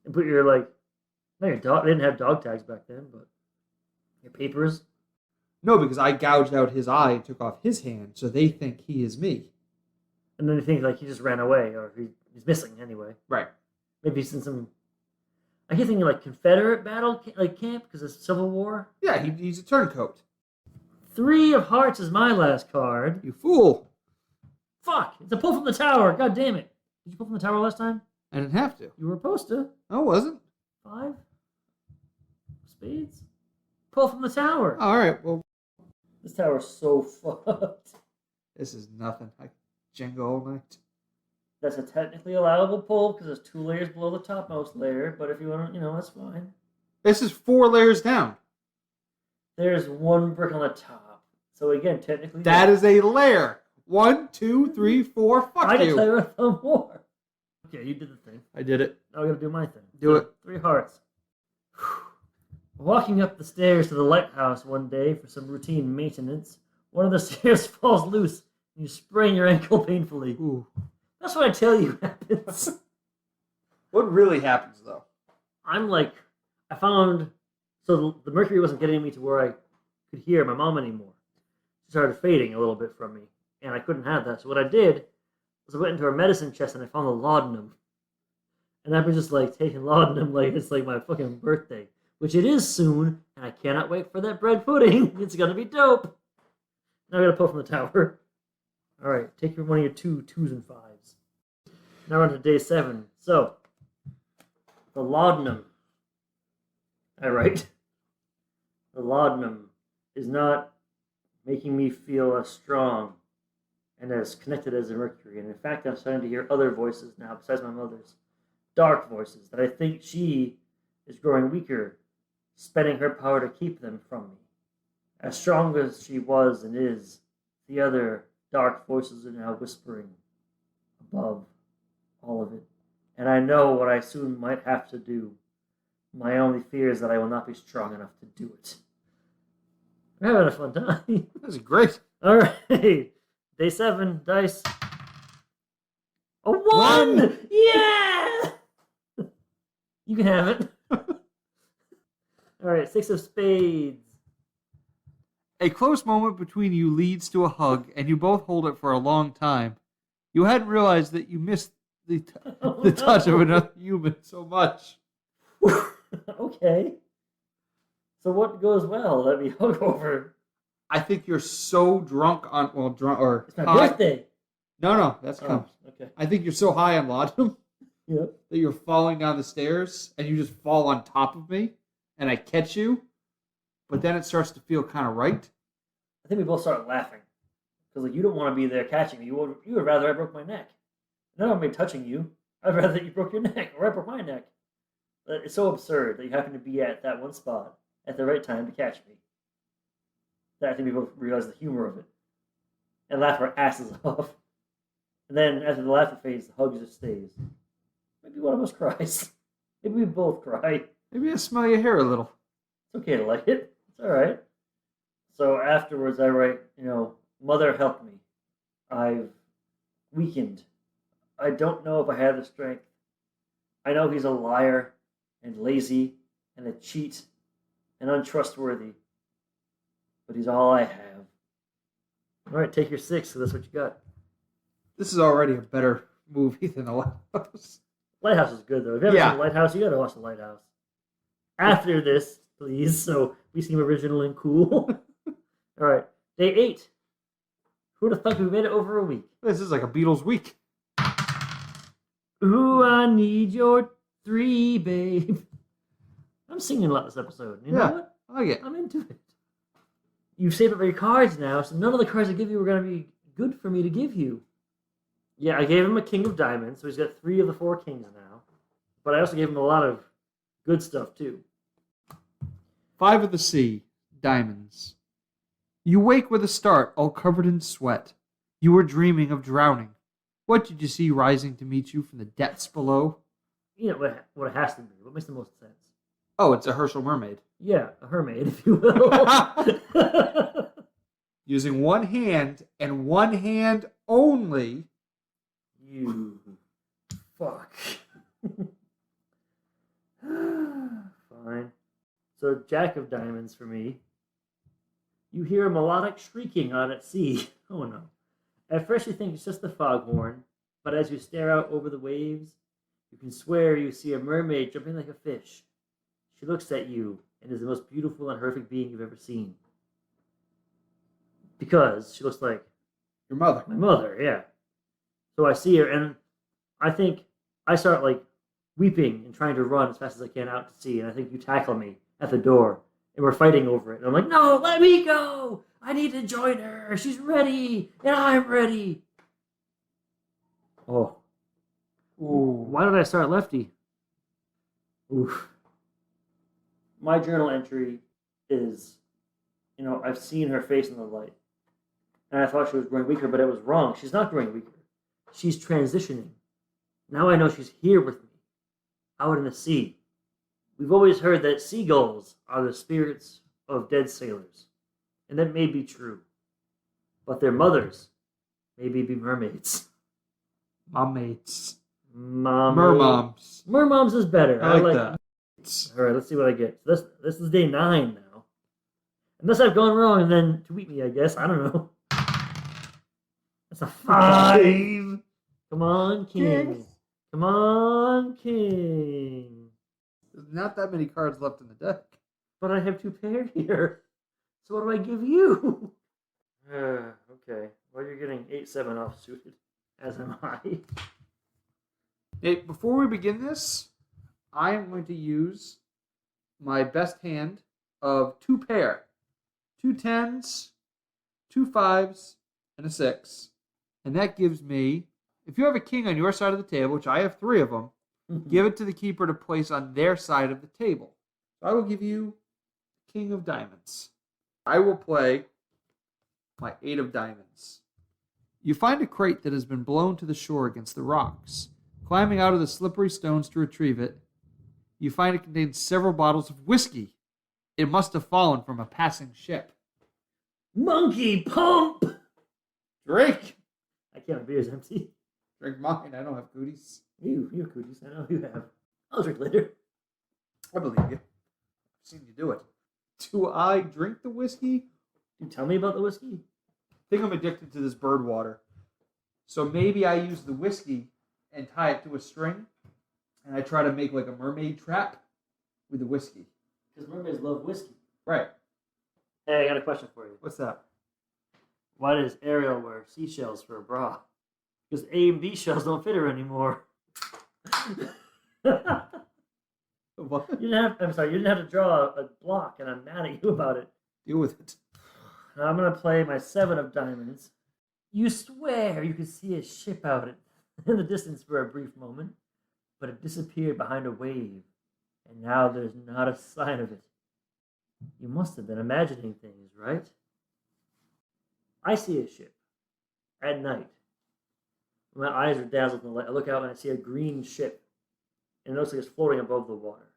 And put your, not your dog, they didn't have dog tags back then, but your papers? No, because I gouged out his eye and took off his hand, so they think he is me. And then they think, he just ran away, or he's missing anyway. Right. Maybe he's in some... I keep thinking, Confederate battle, camp, because it's Civil War? Yeah, he's a turncoat. 3 of hearts is my last card. You fool. Fuck! It's a pull from the tower. God damn it. Did you pull from the tower last time? I didn't have to. You were supposed to. I wasn't. 5 spades. Pull from the tower. All right, well. This tower's so fucked. This is nothing. I Jenga all night. That's a technically allowable pull because there's 2 layers below the topmost layer, but if you want to, that's fine. This is 4 layers down. There's 1 brick on the top. So again, technically... That is a layer. 1, 2, 3, 4. Fuck I you. declare no more. Okay, you did the thing. I did it. Now I gotta do my thing. Do it. 3 hearts. Walking up the stairs to the lighthouse one day for some routine maintenance, one of the stairs falls loose and you sprain your ankle painfully. Ooh. That's what I tell you happens. What really happens, though? I found... So the mercury wasn't getting me to where I could hear my mom anymore. She started fading a little bit from me, and I couldn't have that. So what I did was I went into her medicine chest and I found the laudanum. And I've been just taking laudanum it's my fucking birthday, which it is soon, and I cannot wait for that bread pudding. It's gonna be dope. Now I gotta pull from the tower. All right, take one of your 2s and 5s. Now we're on to day 7. So the laudanum. All right. The laudanum is not making me feel as strong and as connected as the mercury. And in fact, I'm starting to hear other voices now besides my mother's. Dark voices that I think she is growing weaker, spending her power to keep them from me. As strong as she was and is, the other dark voices are now whispering above all of it. And I know what I soon might have to do. My only fear is that I will not be strong enough to do it. We're having a fun time. That's great. All right. Day 7, dice. A 1! Yeah! You can have it. All right, 6 of spades. A close moment between you leads to a hug, and you both hold it for a long time. You hadn't realized that you missed the touch of another human so much. Okay. So what goes well? Let me hug over. I think you're so drunk on... Well, drunk or... It's my birthday. No, that's comes. Okay. I think you're so high on laudanum Yep. that you're falling down the stairs, and you just fall on top of me, and I catch you, but then it starts to feel kind of right. think we both started laughing. Because like you don't want to be there catching me. You would rather I broke my neck. And I don't mind touching you. I'd rather that you broke your neck or I broke my neck. But it's so absurd that you happen to be at that one spot at the right time to catch me. That I think we both realize the humor of it. And laugh our asses off. And then after the laughter fades, the hug just stays. Maybe one of us cries. Maybe we both cry. Maybe I smell your hair a little. It's okay to like it. It's alright. So afterwards I write, Mother help me. I've weakened. I don't know if I have the strength. I know he's a liar and lazy and a cheat and untrustworthy. But he's all I have. Alright, take your 6, so that's what you got. This is already a better movie than The Lighthouse. Lighthouse is good, though. If you haven't seen Lighthouse, you gotta watch The Lighthouse. After this, please, so we seem original and cool. Alright, day 8. Who would have thought we made it over a week? This is like a Beatles week. Ooh, I need your 3, babe. I'm singing a lot this episode. You know what? I like it. I'm into it. You've saved up your cards now, so none of the cards I give you are going to be good for me to give you. Yeah, I gave him a king of diamonds, so he's got 3 of the 4 kings now. But I also gave him a lot of good stuff, too. 5 of the sea, diamonds. You wake with a start, all covered in sweat. You were dreaming of drowning. What did you see rising to meet you from the depths below? You know what it has to be. What makes the most sense? Oh, it's a Herschel mermaid. Yeah, a mermaid, if you will. Using one hand, and one hand only. You fuck. Fine. So, Jack of Diamonds for me. You hear a melodic shrieking out at sea. Oh no. At first you think it's just the foghorn, but as you stare out over the waves, you can swear you see a mermaid jumping like a fish. She looks at you and is the most beautiful and horrific being you've ever seen. Because she looks like Your mother. my mother, yeah. So I see her and I think I start like weeping and trying to run as fast as I can out to sea, and I think you tackle me at the door. And we're fighting over it. And I'm like, no, let me go. I need to join her. She's ready. And I'm ready. Oh. Ooh. Why did I start lefty? Oof. My journal entry is, I've seen her face in the light. And I thought she was growing weaker, but it was wrong. She's not growing weaker. She's transitioning. Now I know she's here with me. Out in the sea. We've always heard that seagulls are the spirits of dead sailors, and that may be true. But their mothers maybe be mermaids. Mermaids. Mermoms. Mermoms is better. I like that. All right, let's see what I get. So this is day 9 now. Unless I've gone wrong, and then tweet me, I guess. I don't know. That's a 5. Come on, King. Yes. Come on, King. There's not that many cards left in the deck. But I have 2 pairs here. So what do I give you? Okay. Well, you're getting 8-7 off suited, as am I. Hey, before we begin this, I am going to use my best hand of 2 pair. 2 10s, 2 5s, and a 6. And that gives me, if you have a king on your side of the table, which I have 3 of them, give it to the keeper to place on their side of the table. So I will give you King of Diamonds. I will play my 8 of Diamonds. You find a crate that has been blown to the shore against the rocks. Climbing out of the slippery stones to retrieve it, you find it contains several bottles of whiskey. It must have fallen from a passing ship. Monkey pump! Drink! I can't, my beer's empty. Drink mine. I don't have cooties. You have cookies. I know you have. I'll drink later. I believe you. I've seen you do it. Do I drink the whiskey? You tell me about the whiskey? I think I'm addicted to this bird water. So maybe I use the whiskey and tie it to a string, and I try to make like a mermaid trap with the whiskey. Because mermaids love whiskey. Right. Hey, I got a question for you. What's that? Why does Ariel wear seashells for a bra? Because A and B shells don't fit her anymore. What? You didn't have to draw a block, and I'm mad at you about it. Deal with it. I'm going to play my 7 of diamonds. You swear you could see a ship out in the distance for a brief moment, but it disappeared behind a wave, and now there's not a sign of it. You must have been imagining things, right? I see a ship at night. My eyes are dazzled in the light. I look out and I see a green ship, and it looks like it's floating above the water.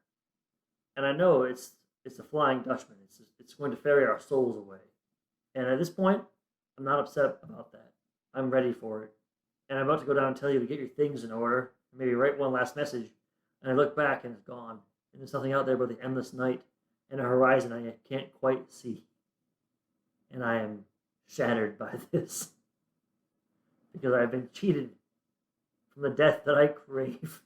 And I know it's the Flying Dutchman. It's going to ferry our souls away. And at this point, I'm not upset about that. I'm ready for it. And I'm about to go down and tell you to get your things in order, and maybe write one last message. And I look back and it's gone. And there's nothing out there but the endless night and a horizon I can't quite see. And I am shattered by this. Because I've been cheated from the death that I crave.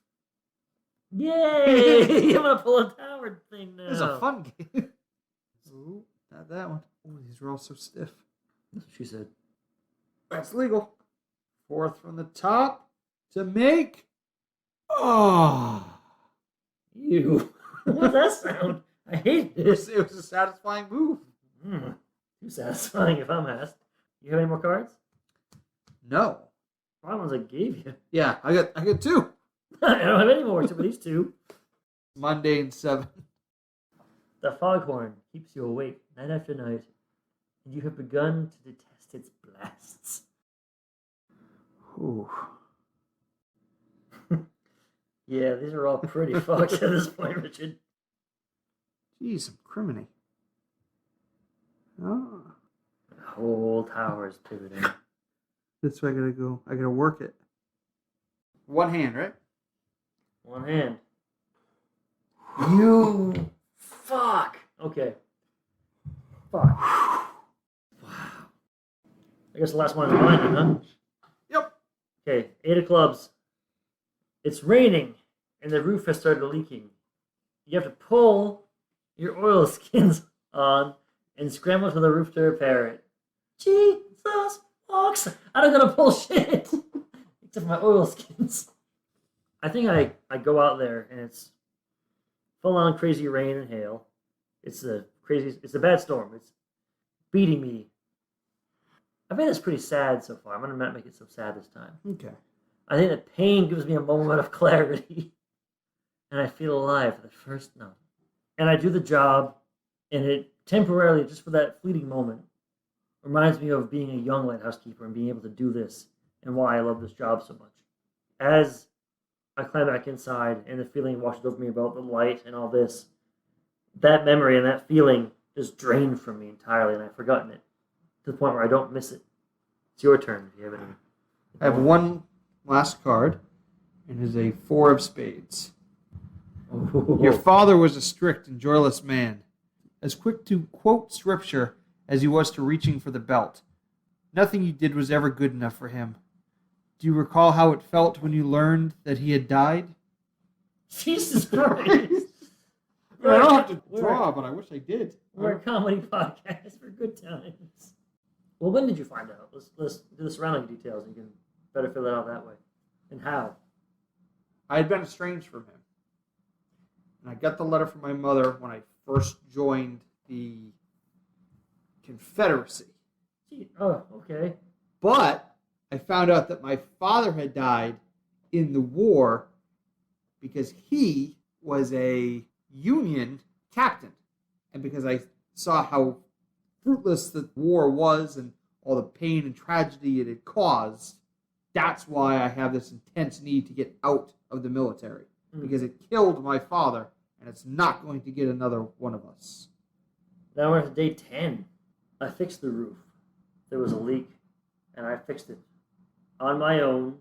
Yay! I'm going to pull a tower thing now. This is a fun game. Ooh, not that one. Oh, these are all so stiff. That's what she said. That's legal. 4th from the top to make. Oh. Ew. What's that sound? I hate this. It was a satisfying move. Too satisfying if I'm asked. You have any more cards? No. Probably ones I gave you. Yeah, I got 2. I don't have any more except for these 2. Mundane 7. The foghorn keeps you awake night after night, and you have begun to detest its blasts. Ooh. Yeah, these are all pretty fucked at this point, Richard. Jeez, some criminy. Oh. The whole tower's pivoting. This way I gotta go. I gotta work it. One hand, right? One hand. You fuck. Okay. Fuck. Wow. I guess the last one is mine, then, huh? Yep. Okay, 8 of clubs. It's raining, and the roof has started leaking. You have to pull your oilskins on and scramble to the roof to repair it. Jesus walks. I don't gotta pull shit except for my oilskins. I think I go out there and it's full on crazy rain and hail. It's a bad storm. It's beating me. I think it's pretty sad so far. I'm gonna not make it so sad this time. Okay. I think the pain gives me a moment of clarity, and I feel alive for the first night. And I do the job, and it temporarily, just for that fleeting moment, reminds me of being a young lighthouse keeper and being able to do this, and why I love this job so much. As I climb back inside, and the feeling washes over me about the light and all this, that memory and that feeling just drained from me entirely, and I've forgotten it, to the point where I don't miss it. It's your turn, if you have any. I have one last card, and it is a 4 of spades. Oh. Your father was a strict and joyless man, as quick to quote scripture as he was to reaching for the belt. Nothing you did was ever good enough for him. Do you recall how it felt when you learned that he had died? Jesus Christ! I don't have to draw, but I wish I did. We're a comedy podcast for good times. Well, when did you find out? Let's do the surrounding details, and you can better fill it out that way. And how? I had been estranged from him. And I got the letter from my mother when I first joined the Confederacy. Gee, oh, okay. But I found out that my father had died in the war because he was a Union captain. And because I saw how fruitless the war was and all the pain and tragedy it had caused, that's why I have this intense need to get out of the military. Because it killed my father, and it's not going to get another one of us. Now we're at day 10. I fixed the roof. There was a leak, and I fixed it. On my own,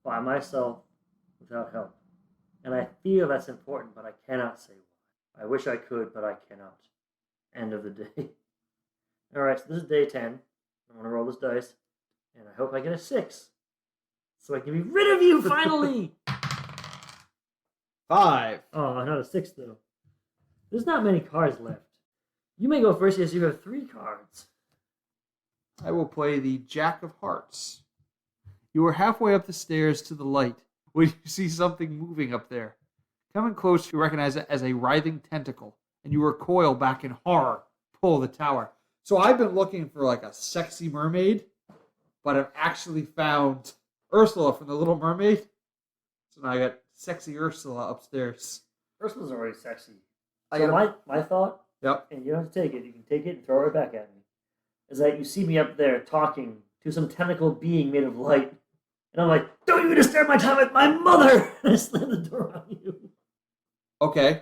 by myself, without help. And I feel that's important, but I cannot say why. I wish I could, but I cannot. End of the day. Alright, so this is day 10. I'm going to roll this dice, and I hope I get a 6. So I can be rid of you, finally! 5. Oh, not a 6, though. There's not many cards left. You may go first, yes, you have 3 cards. I will play the Jack of Hearts. You are halfway up the stairs to the light when you see something moving up there. Coming close, you recognize it as a writhing tentacle, and you recoil back in horror. Pull the tower. So I've been looking for like a sexy mermaid, but I've actually found Ursula from The Little Mermaid. So now I got sexy Ursula upstairs. Ursula's already sexy. I So got my thought, Yep. and you don't have to take it, you can take it and throw it back at me, is that you see me up there talking to some tentacle being made of light, and I'm like, don't you disturb my time with my mother! And I slam the door on you. Okay.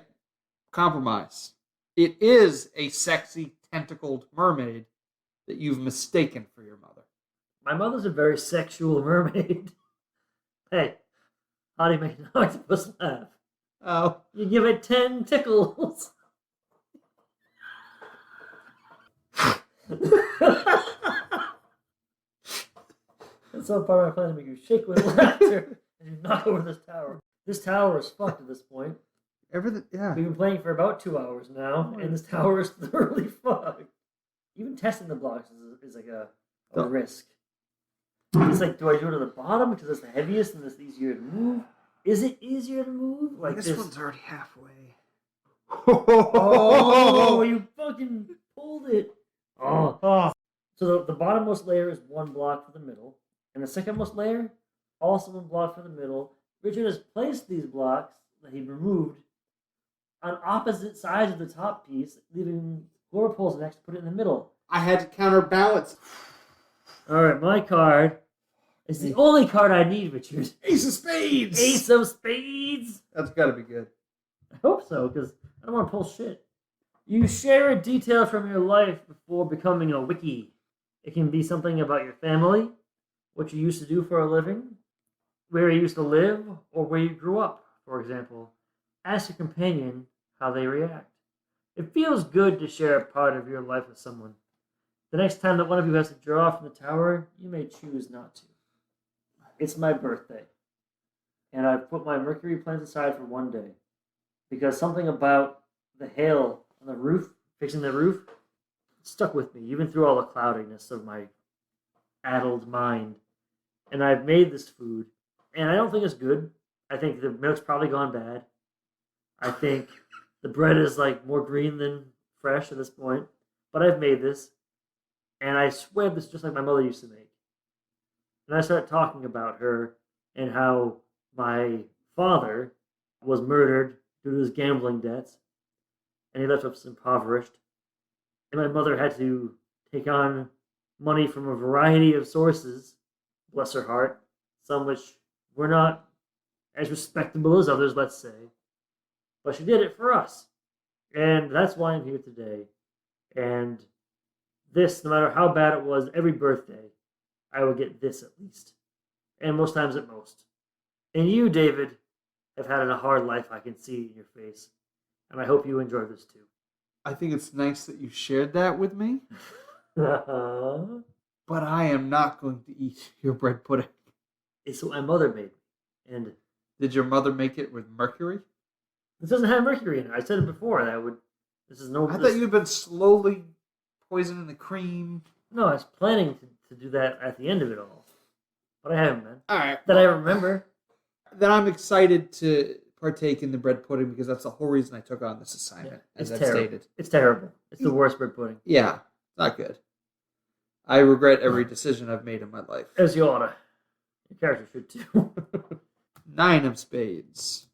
Compromise. It is a sexy tentacled mermaid that you've mistaken for your mother. My mother's a very sexual mermaid. Hey, how do you make an octopus laugh? Oh. You give it 10 tickles. That's so far my plan to make you shake with laughter as you knock over this tower. This tower is fucked at this point. Everything, yeah. We've been playing for about 2 hours now, and this tower is thoroughly fucked. Even testing the blocks is like a risk. It's like, do I do it at the bottom because it's the heaviest and it's easier to move? Is it easier to move? Like this one's already halfway. Oh, you fucking pulled it. Oh. So the bottommost layer is 1 block for the middle, and the secondmost layer, also 1 block for the middle. Richard has placed these blocks that he removed on opposite sides of the top piece, leaving whoever pulls next to put it in the middle. I had to counterbalance. Alright, my card is the only card I need, Richard. Ace of Spades! Ace of Spades! That's gotta be good. I hope so, because I don't want to pull shit. You share a detail from your life before becoming a wiki. It can be something about your family, what you used to do for a living, where you used to live, or where you grew up, for example. Ask your companion how they react. It feels good to share a part of your life with someone. The next time that one of you has to draw from the tower, you may choose not to. It's my birthday, and I've put my Mercury plans aside for 1 day, because something about the hail on the roof, fixing the roof, stuck with me, even through all the cloudiness of my addled mind. And I've made this food, and I don't think it's good. I think the milk's probably gone bad. I think the bread is like more green than fresh at this point. But I've made this, and I swear this is just like my mother used to make. And I started talking about her and how my father was murdered due to his gambling debts, and he left us impoverished. And my mother had to take on money from a variety of sources, bless her heart, some which were not as respectable as others, let's say. But she did it for us. And that's why I'm here today. And this, no matter how bad it was, every birthday, I would get this at least. And most times at most. And you, David, have had a hard life, I can see in your face. And I hope you enjoy this too. I think it's nice that you shared that with me. But I am not going to eat your bread pudding. It's what my mother made. And did your mother make it with mercury? This doesn't have mercury in it. I said it before. This is no. I thought you had been slowly poisoning the cream. No, I was planning to do that at the end of it all. But I haven't been. All right. That I remember. Then I'm excited to partake in the bread pudding because that's the whole reason I took on this assignment, as I've stated. It's terrible. It's the worst bread pudding. Yeah, not good. I regret every decision I've made in my life. As you oughta. Your character should too. 9 of Spades.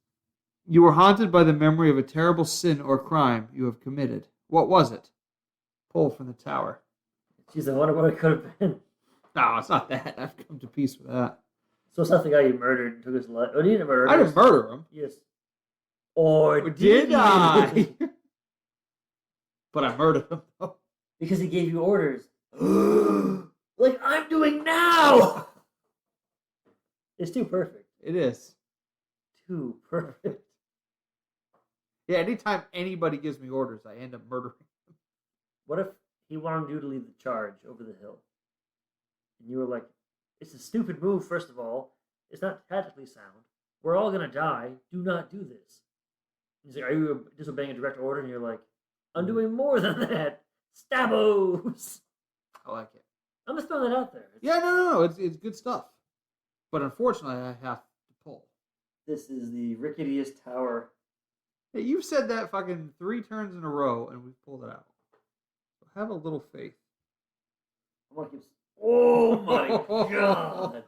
You were haunted by the memory of a terrible sin or crime you have committed. What was it? Pull from the tower. Jeez, I wonder what it could have been. No, it's not that. I've come to peace with that. So it's not the guy you murdered and took his life. Oh, you didn't murder him. I didn't murder him. Yes. Or did you? I? But I murdered him, though. Because he gave you orders. Like I'm doing now! It's too perfect. It is. Too perfect. Yeah, anytime anybody gives me orders, I end up murdering them. What if he wanted you to lead the charge over the hill? And you were like, it's a stupid move, first of all. It's not tactically sound. We're all going to die. Do not do this. He's like, are you disobeying a direct order? And you're like, I'm doing more than that. Stabos! I like it. I'm just throwing that out there. No. It's good stuff. But unfortunately, I have to pull. This is the ricketiest tower. Hey, you've said that fucking 3 turns in a row, and we've pulled it out. So have a little faith. Oh my god!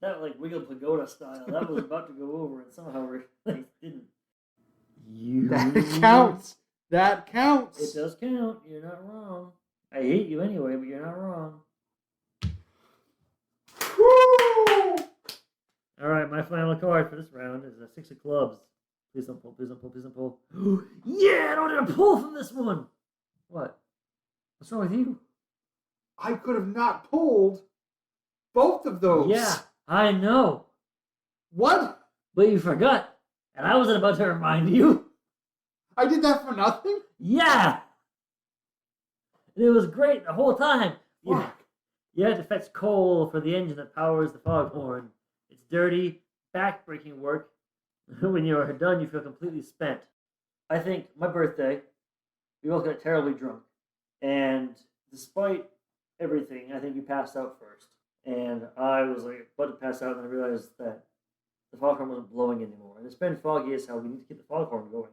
That like Wiggle Pagoda style. That was about to go over, and somehow it didn't. That counts. That counts. It does count. You're not wrong. I hate you anyway, but you're not wrong. Woo! All right, my final card for this round is a 6 of clubs. Please don't pull. Please don't pull. Please don't pull. Yeah, I don't want to pull from this one. What? What's wrong with you? I could have not pulled both of those. Yeah, I know. What? But you forgot, and I wasn't about to remind you. I did that for nothing? Yeah. And it was great the whole time. Fuck. You had to fetch coal for the engine that powers the foghorn. It's dirty, back-breaking work. When you are done, you feel completely spent. I think my birthday, we both got terribly drunk. And despite everything, I think you passed out first. And I was like about to pass out, and I realized that the foghorn wasn't blowing anymore. And it's been foggy as hell. We need to get the foghorn going.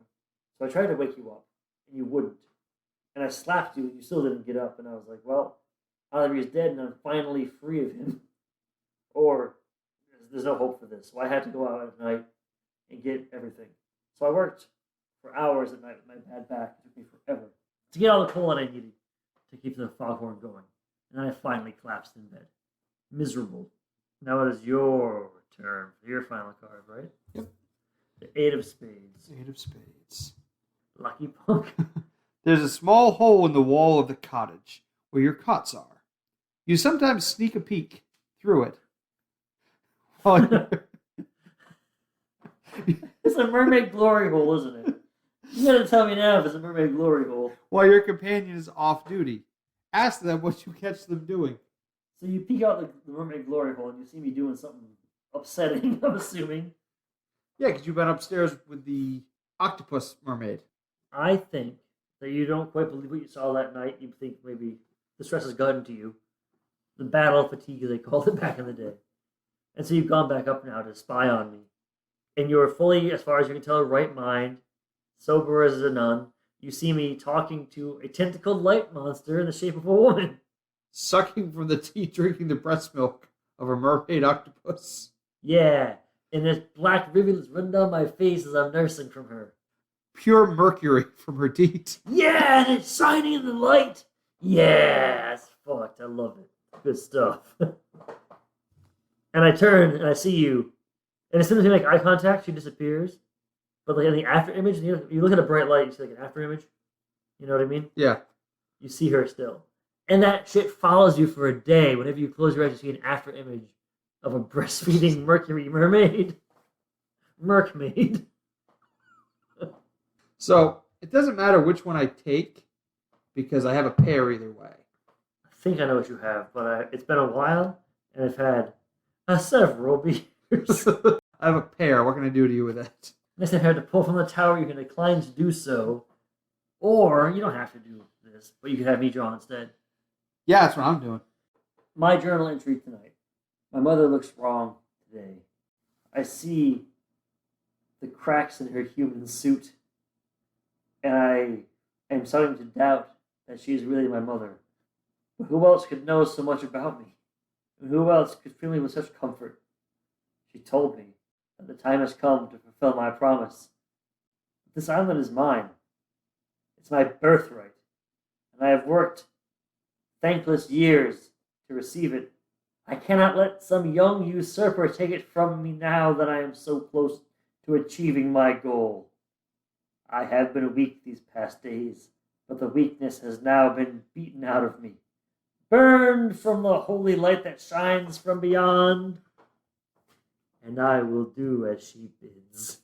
So I tried to wake you up, and you wouldn't. And I slapped you, and you still didn't get up. And I was like, well, either he's dead, and I'm finally free of him, or there's no hope for this. So I had to go out at night and get everything. So I worked for hours at night with my bad back. It took me forever to get all the coal that I needed to keep the foghorn going. And then I finally collapsed in bed. Miserable. Now it is your turn for your final card, right? Yep. The 8 of spades. 8 of spades. Lucky punk. There's a small hole in the wall of the cottage where your cots are. You sometimes sneak a peek through it. It's a mermaid glory hole, isn't it? You gotta tell me now if it's a mermaid glory hole. While your companion is off duty. Ask them what you catch them doing. So you peek out the mermaid glory hole and you see me doing something upsetting, I'm assuming. Yeah, because you've been upstairs with the octopus mermaid. I think that you don't quite believe what you saw that night. You think maybe the stress has gotten to you. The battle fatigue, as they called it back in the day. And so you've gone back up now to spy on me. And you're fully, as far as you can tell, right mind, sober as a nun. You see me talking to a tentacled light monster in the shape of a woman. Sucking from the teat, drinking the breast milk of a mermaid octopus. Yeah, and this black rivulets run down my face as I'm nursing from her. Pure mercury from her teat. Yeah, and it's shining in the light. Yeah, it's fucked. I love it. Good stuff. And I turn and I see you. And as soon as we make eye contact, she disappears. But like in the after image, you look at a bright light, you see like an after image. You know what I mean? Yeah. You see her still. And that shit follows you for a day. Whenever you close your eyes, you see an after image of a breastfeeding mercury mermaid. Merkmaid. So, it doesn't matter which one I take, because I have a pair either way. I think I know what you have, but it's been a while, and I've had several beers. I have a pair. What can I do to you with that? Unless I've had to pull from the tower, you can decline to do so. Or, you don't have to do this, but you can have me draw instead. Yeah, that's what I'm doing. My journal entry tonight. My mother looks wrong today. I see the cracks in her human suit, and I am starting to doubt that she is really my mother. But who else could know so much about me? And who else could fill me with such comfort? She told me that the time has come to fulfill my promise. This island is mine. It's my birthright, and I have worked thankless years to receive it. I cannot let some young usurper take it from me now that I am so close to achieving my goal. I have been weak these past days, but the weakness has now been beaten out of me. Burned from the holy light that shines from beyond, and I will do as she bids.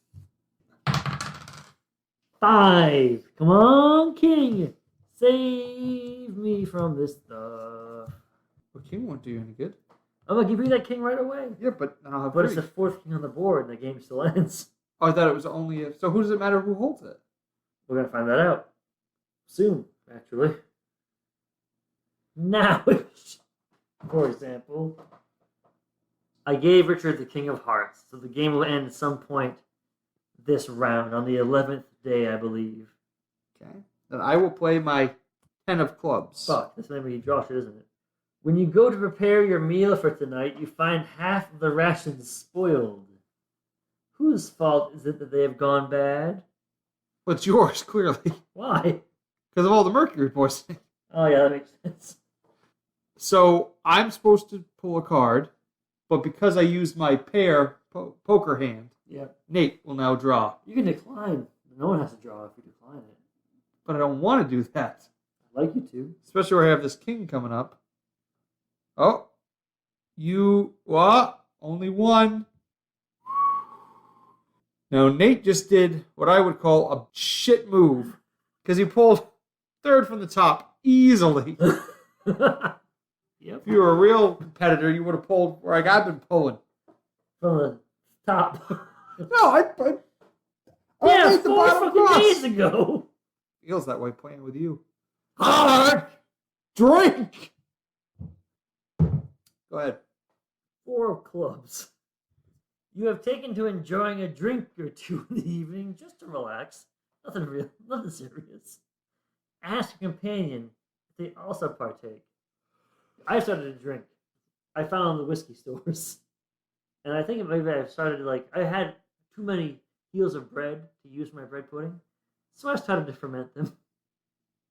5. Come on, King. Save me from this stuff. Well, king won't do you any good. I'm going to give you that king right away. Yeah, but then I'll have But it's three. the 4th king on the board, and the game still ends. Oh, I thought it was only so who does it matter who holds it? We're going to find that out. Soon, actually. Now, for example, I gave Richard the King of Hearts, so the game will end at some point this round, on the 11th day, I believe. Okay. Then I will play my 10 of clubs. Fuck, that's the name of you draw shit, isn't it? When you go to prepare your meal for tonight, you find half of the rations spoiled. Whose fault is it that they have gone bad? Well, it's yours, clearly. Why? Because of all the mercury poisoning. Oh, yeah, that makes sense. So I'm supposed to pull a card, but because I used my pair poker hand, Yeah. Nate will now draw. You can decline. No one has to draw if you decline it. But I don't want to do that. I'd like you to. Especially where I have this king coming up. Oh. You, what? Only one. Now, Nate just did what I would call a shit move. Because he pulled third from the top easily. Yep. If you were a real competitor, you would have pulled where I've been pulling. From the top. No, I Yeah, made the 4 bottom fucking cross. days ago. Feels that way playing with you. HARK! Drink! Go ahead. 4 of clubs. You have taken to enjoying a drink or two in the evening just to relax. Nothing real, nothing serious. Ask your companion if they also partake. I started to drink. I found the whiskey stores. And I think maybe I've started I had too many heels of bread to use for my bread pudding. So I started to ferment them.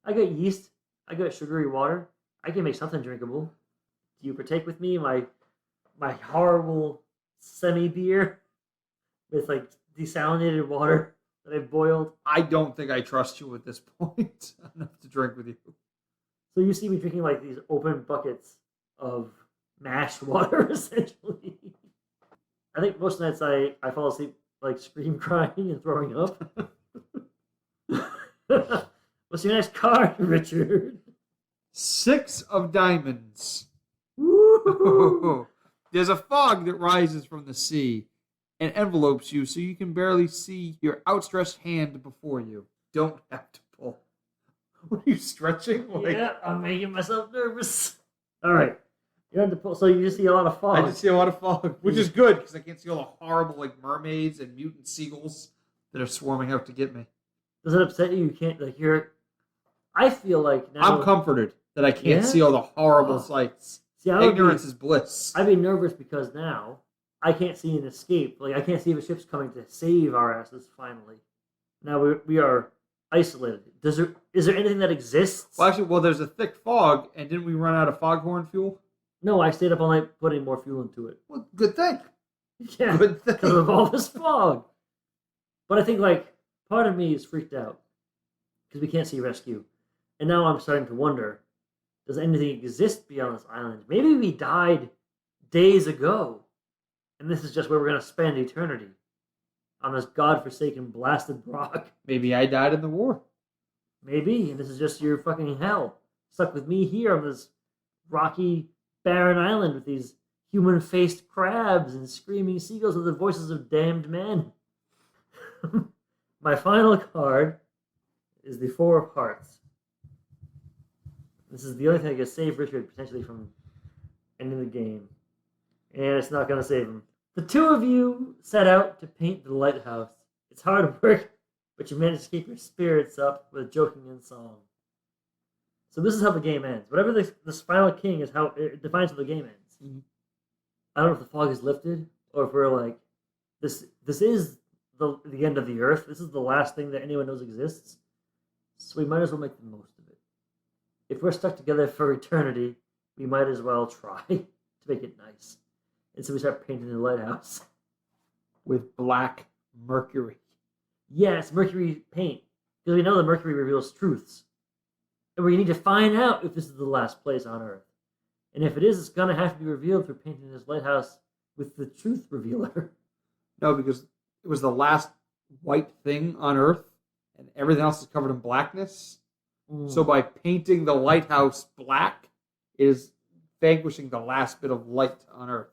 I got yeast. I got sugary water. I can make something drinkable. Do you partake with me? My horrible semi-beer with desalinated water that I've boiled. I don't think I trust you at this point enough to drink with you. So you see me drinking these open buckets of mashed water, essentially. I think most nights I fall asleep scream crying and throwing up. What's your next card, Richard? 6 of diamonds. Woo! There's a fog that rises from the sea and envelopes you so you can barely see your outstretched hand before you. Don't have to pull. What are you stretching? Yeah, I'm making myself nervous. All right. You have to pull, so you just see a lot of fog. I just see a lot of fog, which is good because I can't see all the horrible mermaids and mutant seagulls that are swarming out to get me. Does it upset you? You can't hear. I feel like now I'm comforted that I can't see all the horrible sights. See, Ignorance is bliss. I'd be nervous because now I can't see an escape. I can't see if a ship's coming to save our asses. Finally, now we are isolated. Is there anything that exists? Well, actually, there's a thick fog, and didn't we run out of foghorn fuel? No, I stayed up all night putting more fuel into it. Well, good thing. Yeah, Good thing. because of all this fog. But I think part of me is freaked out because we can't see rescue, and now I'm starting to wonder: does anything exist beyond this island? Maybe we died days ago, and this is just where we're gonna spend eternity on this godforsaken blasted rock. Maybe I died in the war. Maybe, and this is just your fucking hell. Stuck with me here on this rocky, barren island with these human-faced crabs and screaming seagulls with the voices of damned men. My final card is the 4 of Hearts. This is the only thing that can save Richard potentially from ending the game. And it's not going to save him. The 2 of you set out to paint the lighthouse. It's hard work, but you manage to keep your spirits up with joking and song. So this is how the game ends. Whatever this final king is, how it defines how the game ends. Mm-hmm. I don't know if the fog is lifted, or if we're this is the end of the earth. This is the last thing that anyone knows exists. So we might as well make the most of it. If we're stuck together for eternity, we might as well try to make it nice. And so we start painting the lighthouse. With black mercury. Yes, mercury paint. Because we know that mercury reveals truths. And we need to find out if this is the last place on Earth. And if it is, it's going to have to be revealed through painting this lighthouse with the truth revealer. No, because it was the last white thing on Earth, and everything else is covered in blackness. So by painting the lighthouse black, it is vanquishing the last bit of light on Earth.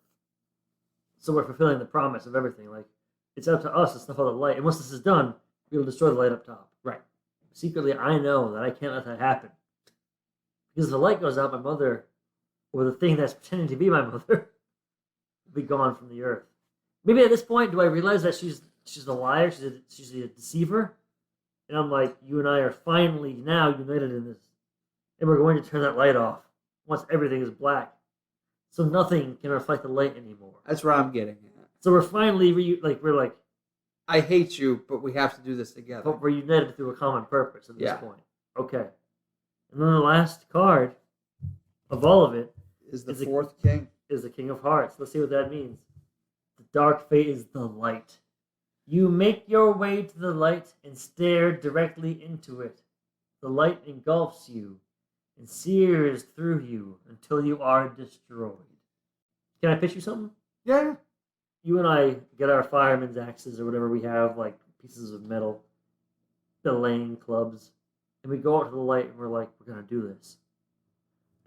So we're fulfilling the promise of everything. It's up to us to snuff out the light. And once this is done, we'll destroy the light up top. Right. Secretly, I know that I can't let that happen. Because if the light goes out, my mother, or the thing that's pretending to be my mother, will be gone from the earth. Maybe at this point, do I realize that she's a liar, she's a deceiver? And I'm you and I are finally now united in and we're going to turn that light off once everything is black, so nothing can reflect the light anymore. That's what I'm getting at. So we're finally I hate you, but we have to do this together. but we're united through a common purpose at this point. Okay. And then the last card of all of it Is the fourth king. Is the King of Hearts. Let's see what that means. The dark fate is the light. You make your way to the light and stare directly into it. The light engulfs you and sears through you until you are destroyed. Can I pitch you something? Yeah. You and I get our fireman's axes or whatever we have, like pieces of metal, belaying clubs, and we go out to the light and we're like, we're going to do this.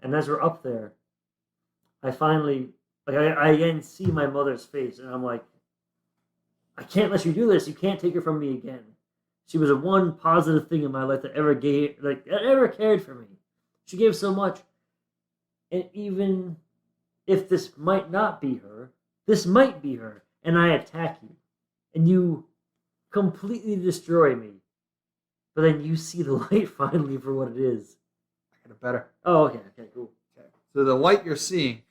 And as we're up there, I finally, I again see my mother's face, and I'm like, I can't let you do this. You can't take her from me again. She was the one positive thing in my life that ever cared for me. She gave so much. And even if this might not be her, this might be her, and I attack you, and you completely destroy me. But then you see the light finally for what it is. I got it better. Oh, okay, cool. Okay. So the light you're seeing,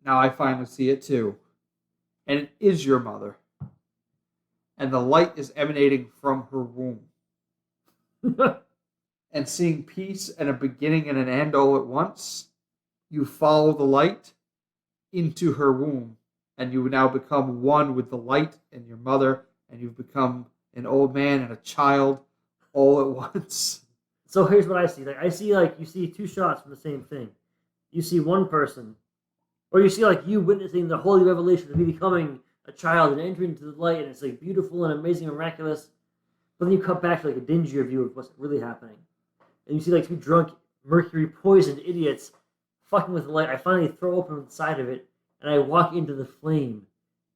now I finally see it too. And it is your mother. And the light is emanating from her womb. And seeing peace and a beginning and an end all at once, you follow the light into her womb. And you now become one with the light and your mother. And you've become an old man and a child all at once. So here's what I see. You see two shots from the same thing. You see one person, or you see you witnessing the holy revelation of me becoming a child and entering into the light, and it's beautiful and amazing and miraculous. But then you cut back to a dingier view of what's really happening. And you see two drunk, mercury-poisoned idiots fucking with the light. I finally throw open the side of it, and I walk into the flame,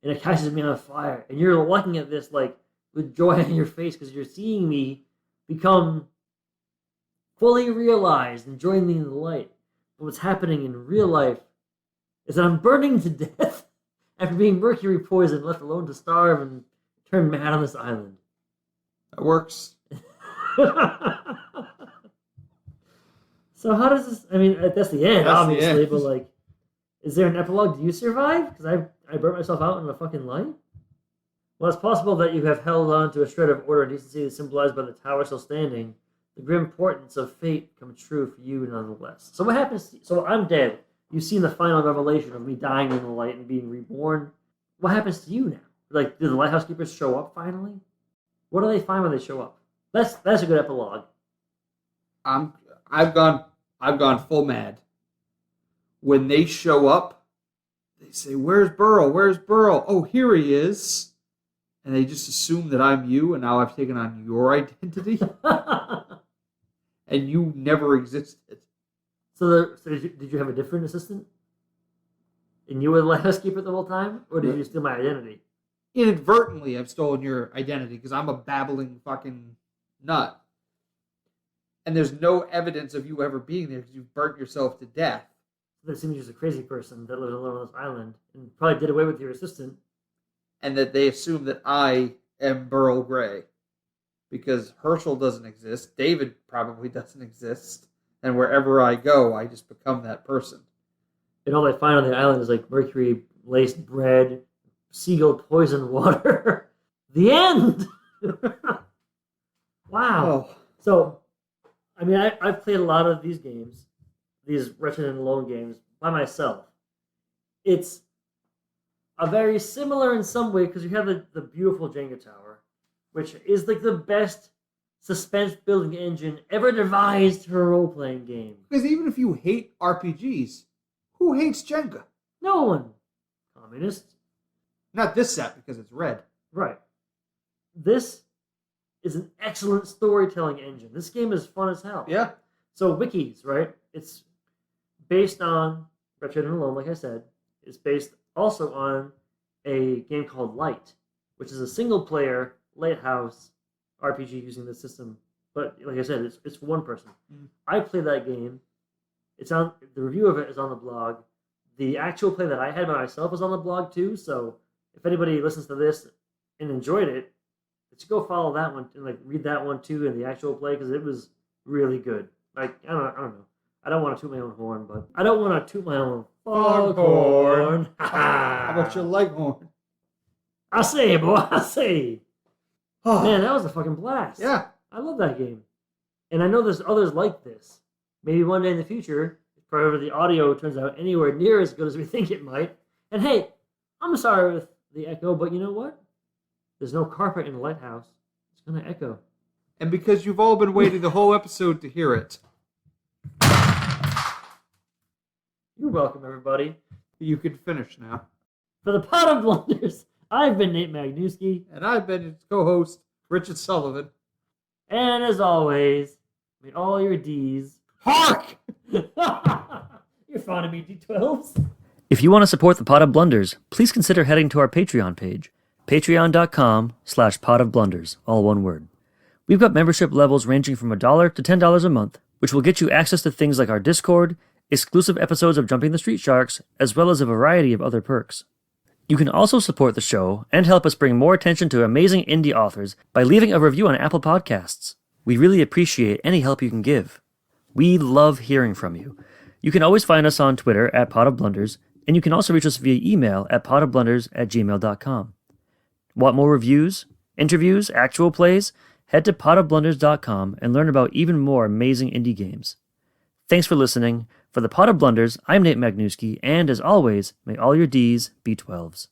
and it catches me on fire. And you're looking at this with joy on your face because you're seeing me become fully realized and joining the light. But what's happening in real life is that I'm burning to death after being mercury poisoned, left alone to starve and turn mad on this island. That works. So how does this? I mean, that's the end, That's obviously. the end. But is there an epilogue? Do you survive? Because I burnt myself out in the fucking light. Well, it's possible that you have held on to a shred of order and decency symbolized by the tower still standing. The grim portents of fate come true for you nonetheless. So what happens? So I'm dead. You've seen the final revelation of me dying in the light and being reborn. What happens to you now? Do the lighthouse keepers show up finally? What do they find when they show up? That's a good epilogue. I've gone full mad. When they show up, they say, "Where's Burl? Where's Burl? Oh, here he is." And they just assume that I'm you, and now I've taken on your identity. And you never existed. So did you have a different assistant? And you were the lighthouse keeper the whole time? Or did you steal my identity? Inadvertently, I've stolen your identity because I'm a babbling fucking nut. And there's no evidence of you ever being there because you've burnt yourself to death. That seems just a crazy person that lives alone on this island and probably did away with your assistant. And that they assume that I am Burl Gray. Because Herschel doesn't exist. David probably doesn't exist. And wherever I go, I just become that person. And all they find on the island is mercury-laced bread, seagull poisoned water. The end! Wow. Oh. So, I mean, I've played a lot of these games, these Wretched and Alone games, by myself. It's a very similar in some way, because you have the beautiful Jenga tower, which is the best suspense building engine ever devised for a role-playing game. Because even if you hate RPGs, who hates Jenga? No one. Communist. Not this set, because it's red. Right. This is an excellent storytelling engine. This game is fun as hell. Yeah. So Wickies, right? It's based on Wretched and Alone, like I said. It's based also on a game called Light, which is a single-player lighthouse RPG using the system. But like I said, it's one person. I played that game. The review of it is on the blog. The actual play that I had by myself is on the blog too. So if anybody listens to this and enjoyed it, let's go follow that one and read that one too in the actual play because it was really good. I don't know. I don't want to toot my own horn, but I don't want to toot my own Foghorn. foghorn. How about your leghorn? I say, boy, I say. Oh, Man, that was a fucking blast. yeah. I love that game. And I know there's others like this. Maybe one day in the future, if however the audio turns out anywhere near as good as we think it might. And hey, I'm sorry with the echo, but you know what? There's no carpet in the lighthouse. It's going to echo. And because you've all been waiting the whole episode to hear it, You're welcome, everybody. you can finish now. For the Pot of Blunders, I've been Nate Magnuski. And I've been its co-host, Richard Sullivan. And as always, may all your D's... HARK! You're fond of me, D12s. If you want to support the Pot of Blunders, please consider heading to our Patreon page, patreon.com/potofblunders, all one word. We've got membership levels ranging from $1 to $10 a month, which will get you access to things like our Discord, exclusive episodes of Jumping the Street Sharks, as well as a variety of other perks. You can also support the show and help us bring more attention to amazing indie authors by leaving a review on Apple Podcasts. We really appreciate any help you can give. We love hearing from you. You can always find us on Twitter at Pot of Blunders, and you can also reach us via email at potofblunders@gmail.com. Want more reviews, interviews, actual plays? Head to potofblunders.com and learn about even more amazing indie games. Thanks for listening. For the Pot of Blunders, I'm Nate Magnuski, and as always, may all your D's be 12s.